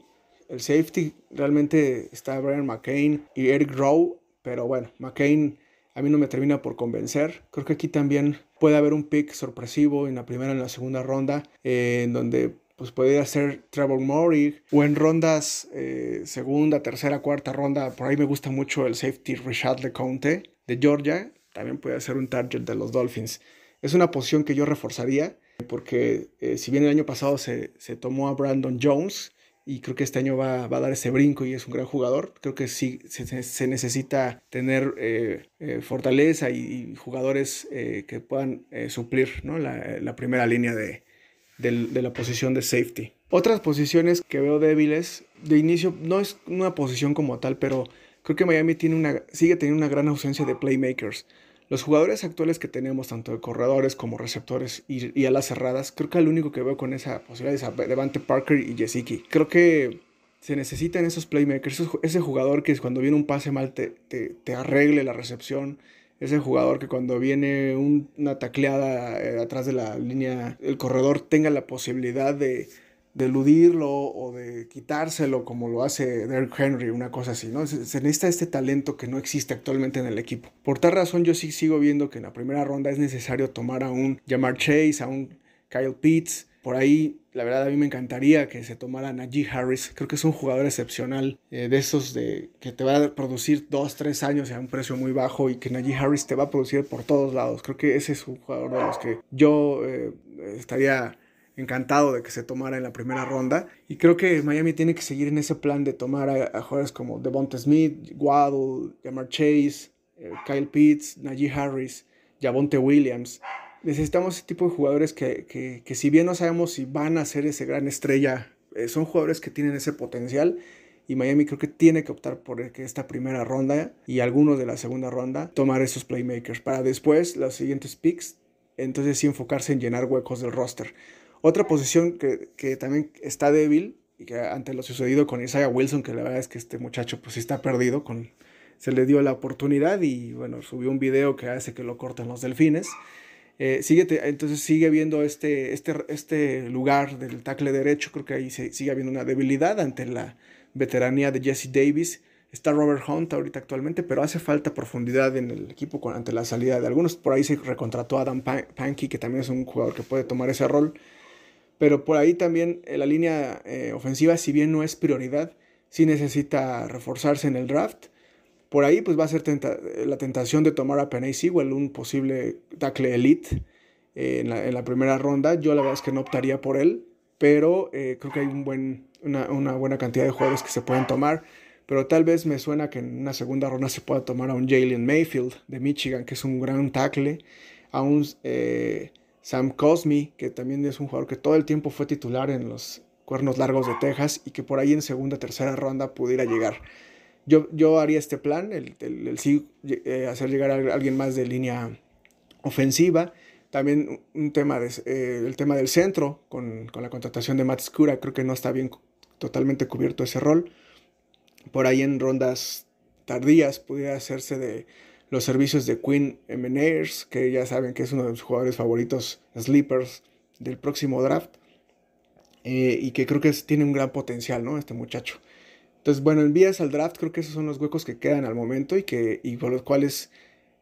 El safety realmente está Brian McCain y Eric Rowe, pero bueno, McCain a mí no me termina por convencer. Creo que aquí también puede haber un pick sorpresivo en la primera y en la segunda ronda, en donde pues podría ser Trevor Murray, o en rondas segunda, tercera, cuarta ronda. Por ahí me gusta mucho el safety Rashad LeCounte de Georgia, también puede ser un target de los Dolphins. Es una posición que yo reforzaría, porque si bien el año pasado se tomó a Brandon Jones, y creo que este año va a dar ese brinco y es un gran jugador, creo que sí se necesita tener fortaleza y jugadores que puedan suplir, ¿no? la primera línea de la posición de safety. Otras posiciones que veo débiles, de inicio no es una posición como tal, pero creo que Miami sigue teniendo una gran ausencia de playmakers. Los jugadores actuales que tenemos, tanto de corredores como receptores y alas cerradas, creo que el único que veo con esa posibilidad es Devante Parker y Gesicki. Creo que se necesitan esos playmakers, ese jugador que cuando viene un pase mal te arregle la recepción, ese jugador que cuando viene una tacleada atrás de la línea, el corredor tenga la posibilidad de de eludirlo o de quitárselo como lo hace Derrick Henry, una cosa así, ¿no? Se necesita este talento que no existe actualmente en el equipo. Por tal razón yo sí sigo viendo que en la primera ronda es necesario tomar a un Ja'Marr Chase, a un Kyle Pitts. Por ahí, la verdad, a mí me encantaría que se tomara a Najee Harris. Creo que es un jugador excepcional, de esos que te va a producir 2-3 años a un precio muy bajo, y que Najee Harris te va a producir por todos lados. Creo que ese es un jugador de los que yo estaría encantado de que se tomara en la primera ronda. Y creo que Miami tiene que seguir en ese plan de tomar a jugadores como Devonta Smith, Waddle, Ja'Marr Chase, Kyle Pitts, Najee Harris, Javonte Williams. Necesitamos ese tipo de jugadores que si bien no sabemos si van a ser ese gran estrella, son jugadores que tienen ese potencial, y Miami creo que tiene que optar por que esta primera ronda y algunos de la segunda ronda tomar esos playmakers para después los siguientes picks, entonces sí enfocarse en llenar huecos del roster. Otra posición que también está débil, y que ante lo sucedido con Isaiah Wilson, que la verdad es que este muchacho pues sí está perdido, se le dio la oportunidad y bueno, subió un video que hace que lo corten los Delfines. Entonces sigue viendo este lugar del tackle derecho. Creo que ahí sigue habiendo una debilidad ante la veteranía de Jesse Davis. Está Robert Hunt ahorita actualmente, pero hace falta profundidad en el equipo ante la salida de algunos. Por ahí se recontrató a Adam Pankey, que también es un jugador que puede tomar ese rol. Pero por ahí también la línea ofensiva, si bien no es prioridad, sí necesita reforzarse en el draft. Por ahí pues va a ser la tentación de tomar a Penei Sewell, un posible tackle elite en la primera ronda. Yo la verdad es que no optaría por él, pero creo que hay una buena cantidad de jugadores que se pueden tomar. Pero tal vez me suena que en una segunda ronda se pueda tomar a un Jalen Mayfield de Michigan, que es un gran tackle, a un Sam Cosmi, que también es un jugador que todo el tiempo fue titular en los Cuernos Largos de Texas y que por ahí en segunda, tercera ronda pudiera llegar. Yo haría este plan, el sí, hacer llegar a alguien más de línea ofensiva. También el tema del centro, con la contratación de Matt Skura, creo que no está bien totalmente cubierto ese rol. Por ahí en rondas tardías pudiera hacerse de los servicios de Quinn Meinerz, que ya saben que es uno de los jugadores favoritos, sleepers del próximo draft, y que creo que tiene un gran potencial, ¿no? Este muchacho. Entonces, bueno, en vías al draft, creo que esos son los huecos que quedan al momento y por los cuales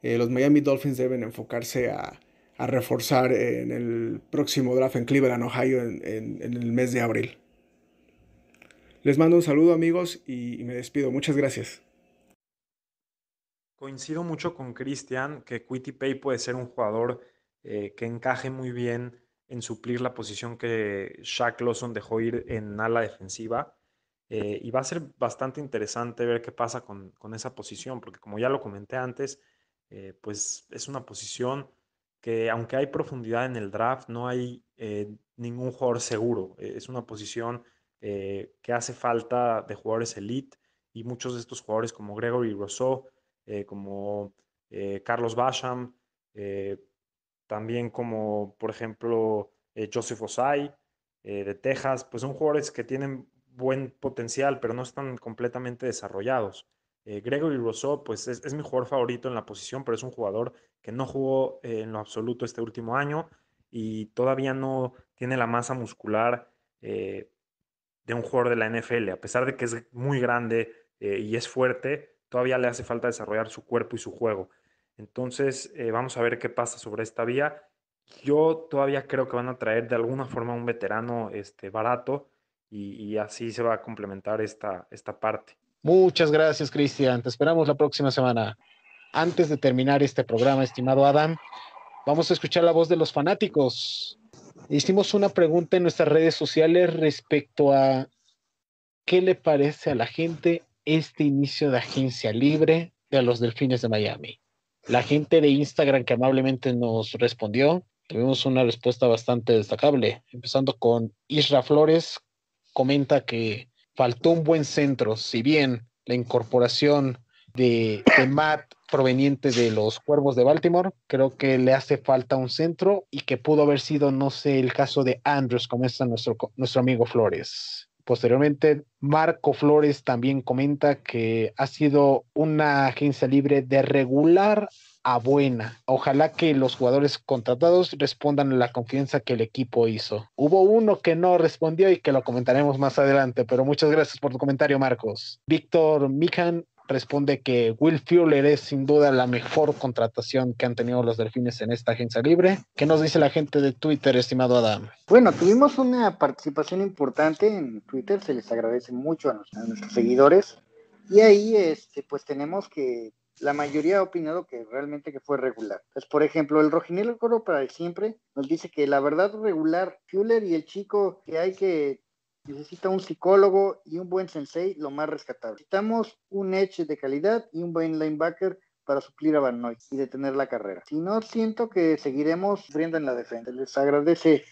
los Miami Dolphins deben enfocarse a reforzar en el próximo draft en Cleveland, Ohio, en el mes de abril. Les mando un saludo, amigos, y me despido. Muchas gracias. Coincido mucho con Cristian que Kwity Paye puede ser un jugador que encaje muy bien en suplir la posición que Shaq Lawson dejó ir en ala defensiva. Y va a ser bastante interesante ver qué pasa con esa posición, porque como ya lo comenté antes, pues es una posición que aunque hay profundidad en el draft, no hay ningún jugador seguro. Es una posición que hace falta de jugadores elite, y muchos de estos jugadores como Gregory Rousseau, como Carlos Basham, también como por ejemplo Joseph Osai de Texas, pues son jugadores que tienen buen potencial, pero no están completamente desarrollados. Gregory Rousseau, pues es mi jugador favorito en la posición, pero es un jugador que no jugó en lo absoluto este último año y todavía no tiene la masa muscular de un jugador de la NFL. A pesar de que es muy grande y es fuerte, todavía le hace falta desarrollar su cuerpo y su juego. Entonces, vamos a ver qué pasa sobre esta vía. Yo todavía creo que van a traer de alguna forma un veterano barato y así se va a complementar esta parte. Muchas gracias, Cristian. Te esperamos la próxima semana. Antes de terminar este programa, estimado Adam, vamos a escuchar la voz de los fanáticos. Hicimos una pregunta en nuestras redes sociales respecto a qué le parece a la gente este inicio de agencia libre de los Delfines de Miami. La gente de Instagram que amablemente nos respondió, tuvimos una respuesta bastante destacable, empezando con Isra Flores, comenta que faltó un buen centro, si bien la incorporación de Matt proveniente de los Cuervos de Baltimore, creo que le hace falta un centro y que pudo haber sido, no sé, el caso de Andrews, como está nuestro amigo Flores. Posteriormente, Marco Flores también comenta que ha sido una agencia libre de regular a buena. Ojalá que los jugadores contratados respondan a la confianza que el equipo hizo. Hubo uno que no respondió y que lo comentaremos más adelante, pero muchas gracias por tu comentario, Marcos. Víctor Mijan responde que Will Fuller es sin duda la mejor contratación que han tenido los Delfines en esta agencia libre. ¿Qué nos dice la gente de Twitter, estimado Adam? Bueno, tuvimos una participación importante en Twitter, se les agradece mucho a nuestros seguidores. Y ahí, pues tenemos que la mayoría ha opinado que realmente que fue regular. Pues, por ejemplo, el Rojinegro Coro para siempre nos dice que la verdad regular, Fuller y el chico que hay que necesita un psicólogo y un buen sensei, lo más rescatable. Necesitamos un edge de calidad y un buen linebacker para suplir a Van Noy y detener la carrera. Si no, siento que seguiremos sufriendo en la defensa. Les agradece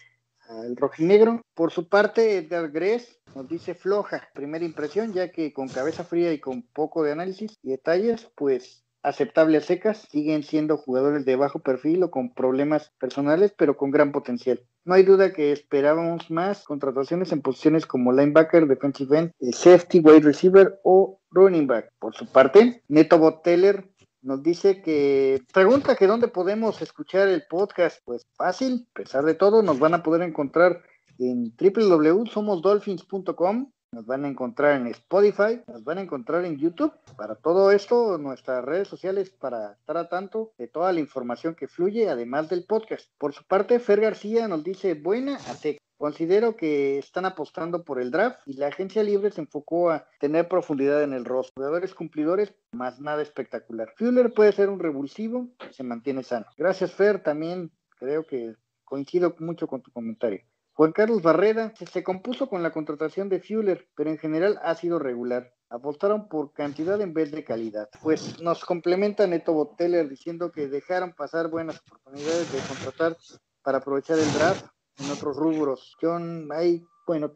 al rojinegro. Por su parte, Edgar Gress nos dice floja primera impresión, ya que con cabeza fría y con poco de análisis y detalles, pues aceptable a secas, siguen siendo jugadores de bajo perfil o con problemas personales, pero con gran potencial. No hay duda que esperábamos más contrataciones en posiciones como linebacker, defensive end, safety, wide receiver o running back. Por su parte, Neto Boteller nos dice que pregunta que dónde podemos escuchar el podcast. Pues fácil, a pesar de todo, nos van a poder encontrar en www.somosdolphins.com. Nos van a encontrar en Spotify, nos van a encontrar en YouTube. Para todo esto, nuestras redes sociales para estar a tanto de toda la información que fluye, además del podcast. Por su parte, Fer García nos dice buena a seca. Considero que están apostando por el draft y la agencia libre se enfocó a tener profundidad en el roster. Jugadores cumplidores, más nada espectacular. Fuller puede ser un revulsivo, se mantiene sano. Gracias, Fer, también creo que coincido mucho con tu comentario. Juan Carlos Barrera se compuso con la contratación de Fuller, pero en general ha sido regular. Apostaron por cantidad en vez de calidad. Pues nos complementa Neto Boteller diciendo que dejaron pasar buenas oportunidades de contratar para aprovechar el draft en otros rubros. Yo ahí, bueno,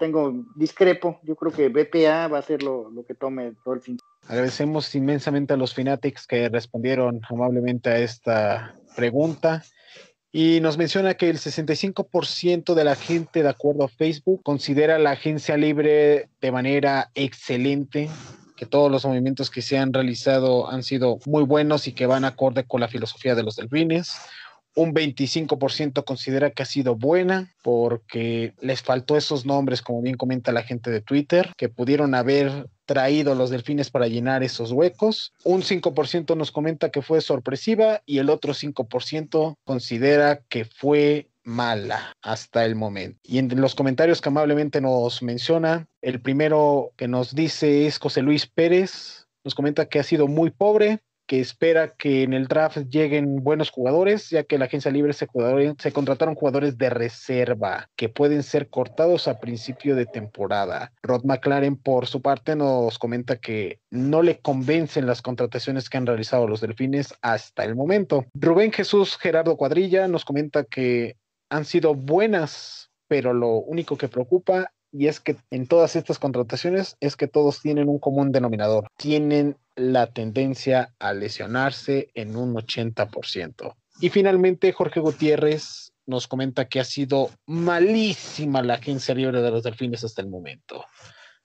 discrepo. Yo creo que BPA va a ser lo que tome Dolphins. Agradecemos inmensamente a los Fanatics que respondieron amablemente a esta pregunta. Y nos menciona que el 65% de la gente, de acuerdo a Facebook, considera la agencia libre de manera excelente, que todos los movimientos que se han realizado han sido muy buenos y que van acorde con la filosofía de los Delfines. Un 25% considera que ha sido buena porque les faltó esos nombres, como bien comenta la gente de Twitter, que pudieron haber traído los Delfines para llenar esos huecos. Un 5% nos comenta que fue sorpresiva y el otro 5% considera que fue mala hasta el momento. Y en los comentarios que amablemente nos menciona, el primero que nos dice es José Luis Pérez, nos comenta que ha sido muy pobre, que espera que en el draft lleguen buenos jugadores, ya que la agencia libre se contrataron jugadores de reserva que pueden ser cortados a principio de temporada. Rod McLaren, por su parte, nos comenta que no le convencen las contrataciones que han realizado los Delfines hasta el momento. Rubén Jesús Gerardo Cuadrilla nos comenta que han sido buenas, pero lo único que preocupa y es que en todas estas contrataciones es que todos tienen un común denominador. Tienen la tendencia a lesionarse en un 80%. Y finalmente Jorge Gutiérrez nos comenta que ha sido malísima la agencia libre de los Delfines hasta el momento.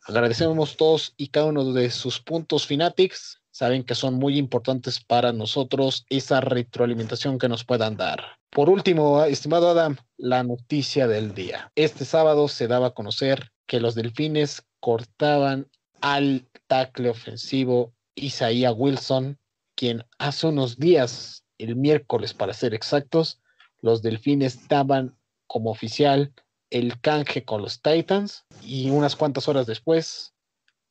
Agradecemos todos y cada uno de sus puntos Fanatics. Saben que son muy importantes para nosotros esa retroalimentación que nos puedan dar. Por último, estimado Adam, la noticia del día. Este sábado se daba a conocer que los Delfines cortaban al tackle ofensivo Isaiah Wilson, quien hace unos días, el miércoles para ser exactos, los Delfines daban como oficial el canje con los Titans y unas cuantas horas después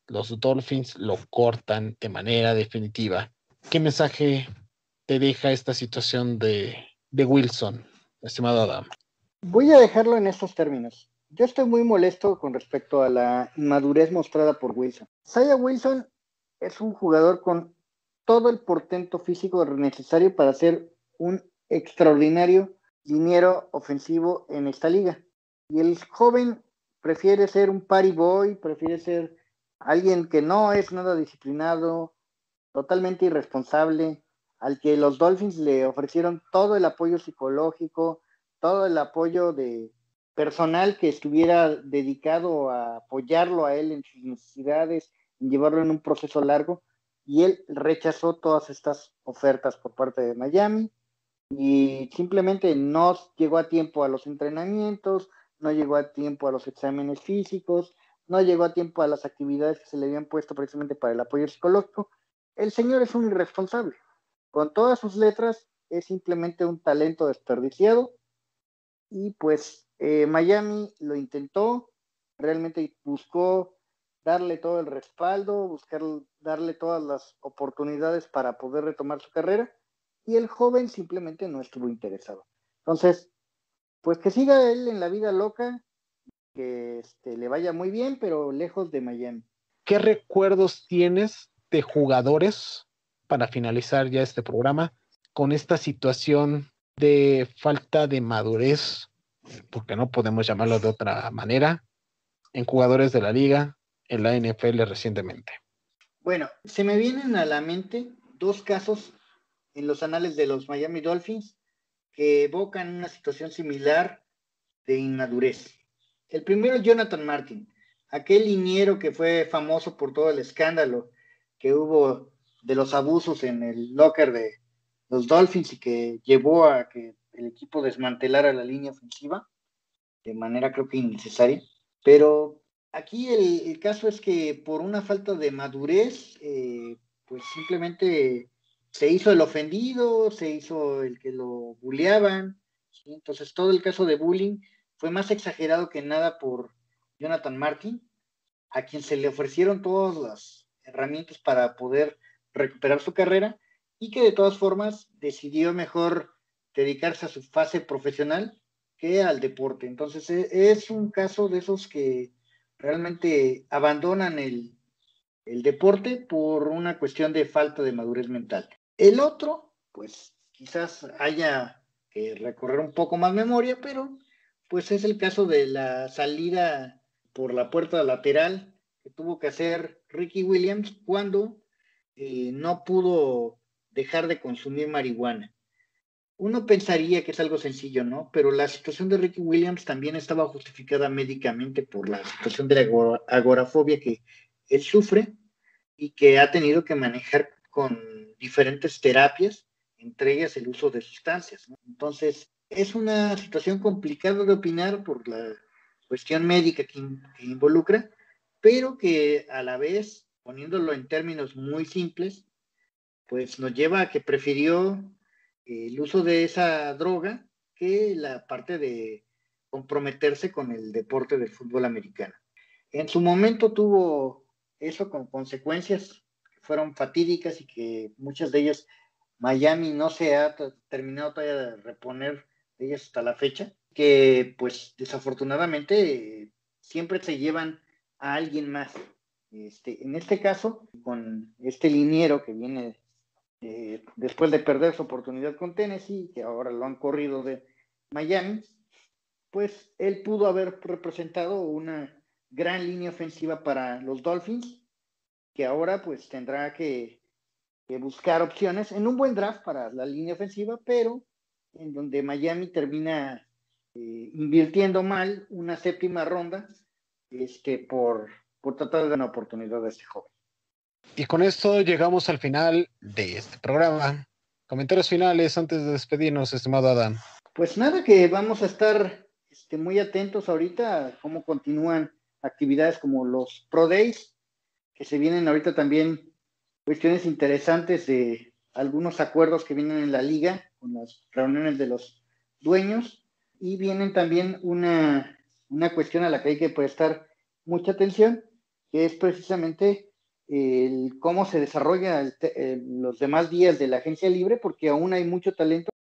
los Dolphins lo cortan de manera definitiva. ¿Qué mensaje te deja esta situación de Wilson, estimado Adam? Voy a dejarlo en estos términos. Yo estoy muy molesto con respecto a la inmadurez mostrada por Wilson. Isaiah Wilson es un jugador con todo el portento físico necesario para ser un extraordinario liniero ofensivo en esta liga. Y el joven prefiere ser un party boy, prefiere ser alguien que no es nada disciplinado, totalmente irresponsable, al que los Dolphins le ofrecieron todo el apoyo psicológico, todo el apoyo de personal que estuviera dedicado a apoyarlo a él en sus necesidades, en llevarlo en un proceso largo, y él rechazó todas estas ofertas por parte de Miami y simplemente no llegó a tiempo a los entrenamientos, no llegó a tiempo a los exámenes físicos, no llegó a tiempo a las actividades que se le habían puesto precisamente para el apoyo psicológico. El señor es un irresponsable. Con todas sus letras, es simplemente un talento desperdiciado. Y pues Miami lo intentó, realmente buscó darle todo el respaldo, buscar darle todas las oportunidades para poder retomar su carrera, y el joven simplemente no estuvo interesado. Entonces, pues que siga él en la vida loca, que le vaya muy bien, pero lejos de Miami. ¿Qué recuerdos tienes de jugadores, para finalizar ya este programa, con esta situación de falta de madurez, porque no podemos llamarlo de otra manera, en jugadores de la liga, en la NFL recientemente? Bueno, se me vienen a la mente dos casos en los anales de los Miami Dolphins que evocan una situación similar de inmadurez. El primero es Jonathan Martin, aquel liniero que fue famoso por todo el escándalo que hubo de los abusos en el locker de los Dolphins y que llevó a que el equipo desmantelara la línea ofensiva de manera creo que innecesaria. Pero aquí el caso es que por una falta de madurez, pues simplemente se hizo el ofendido, se hizo el que lo bulleaban, ¿sí? Entonces todo el caso de bullying fue más exagerado que nada por Jonathan Martin, a quien se le ofrecieron todas las herramientas para poder recuperar su carrera y que de todas formas decidió mejor dedicarse a su fase profesional que al deporte. Entonces es un caso de esos que realmente abandonan el deporte por una cuestión de falta de madurez mental. El otro, pues quizás haya que recorrer un poco más memoria, pero pues es el caso de la salida por la puerta lateral que tuvo que hacer Ricky Williams cuando no pudo dejar de consumir marihuana. Uno pensaría que es algo sencillo, ¿no? Pero la situación de Ricky Williams también estaba justificada médicamente por la situación de la agorafobia que él sufre y que ha tenido que manejar con diferentes terapias, entre ellas el uso de sustancias, ¿no? Entonces, es una situación complicada de opinar por la cuestión médica que involucra, pero que a la vez, poniéndolo en términos muy simples, pues nos lleva a que prefirió el uso de esa droga que la parte de comprometerse con el deporte del fútbol americano. En su momento tuvo eso con consecuencias que fueron fatídicas y que muchas de ellas Miami no se ha terminado todavía de reponer de ellas hasta la fecha, que pues desafortunadamente siempre se llevan a alguien más. En este caso, con este liniero que viene después de perder su oportunidad con Tennessee, que ahora lo han corrido de Miami, pues él pudo haber representado una gran línea ofensiva para los Dolphins, que ahora pues tendrá que buscar opciones en un buen draft para la línea ofensiva, pero en donde Miami termina invirtiendo mal una séptima ronda por tratar de dar una oportunidad a este joven. Y con esto llegamos al final de este programa. Comentarios finales antes de despedirnos, estimado Adam. Pues nada, que vamos a estar muy atentos ahorita a cómo continúan actividades como los Pro Days, que se vienen ahorita también cuestiones interesantes de algunos acuerdos que vienen en la liga con las reuniones de los dueños, y vienen también una cuestión a la que hay que prestar mucha atención, que es precisamente cómo se desarrolla los demás días de la agencia libre, porque aún hay mucho talento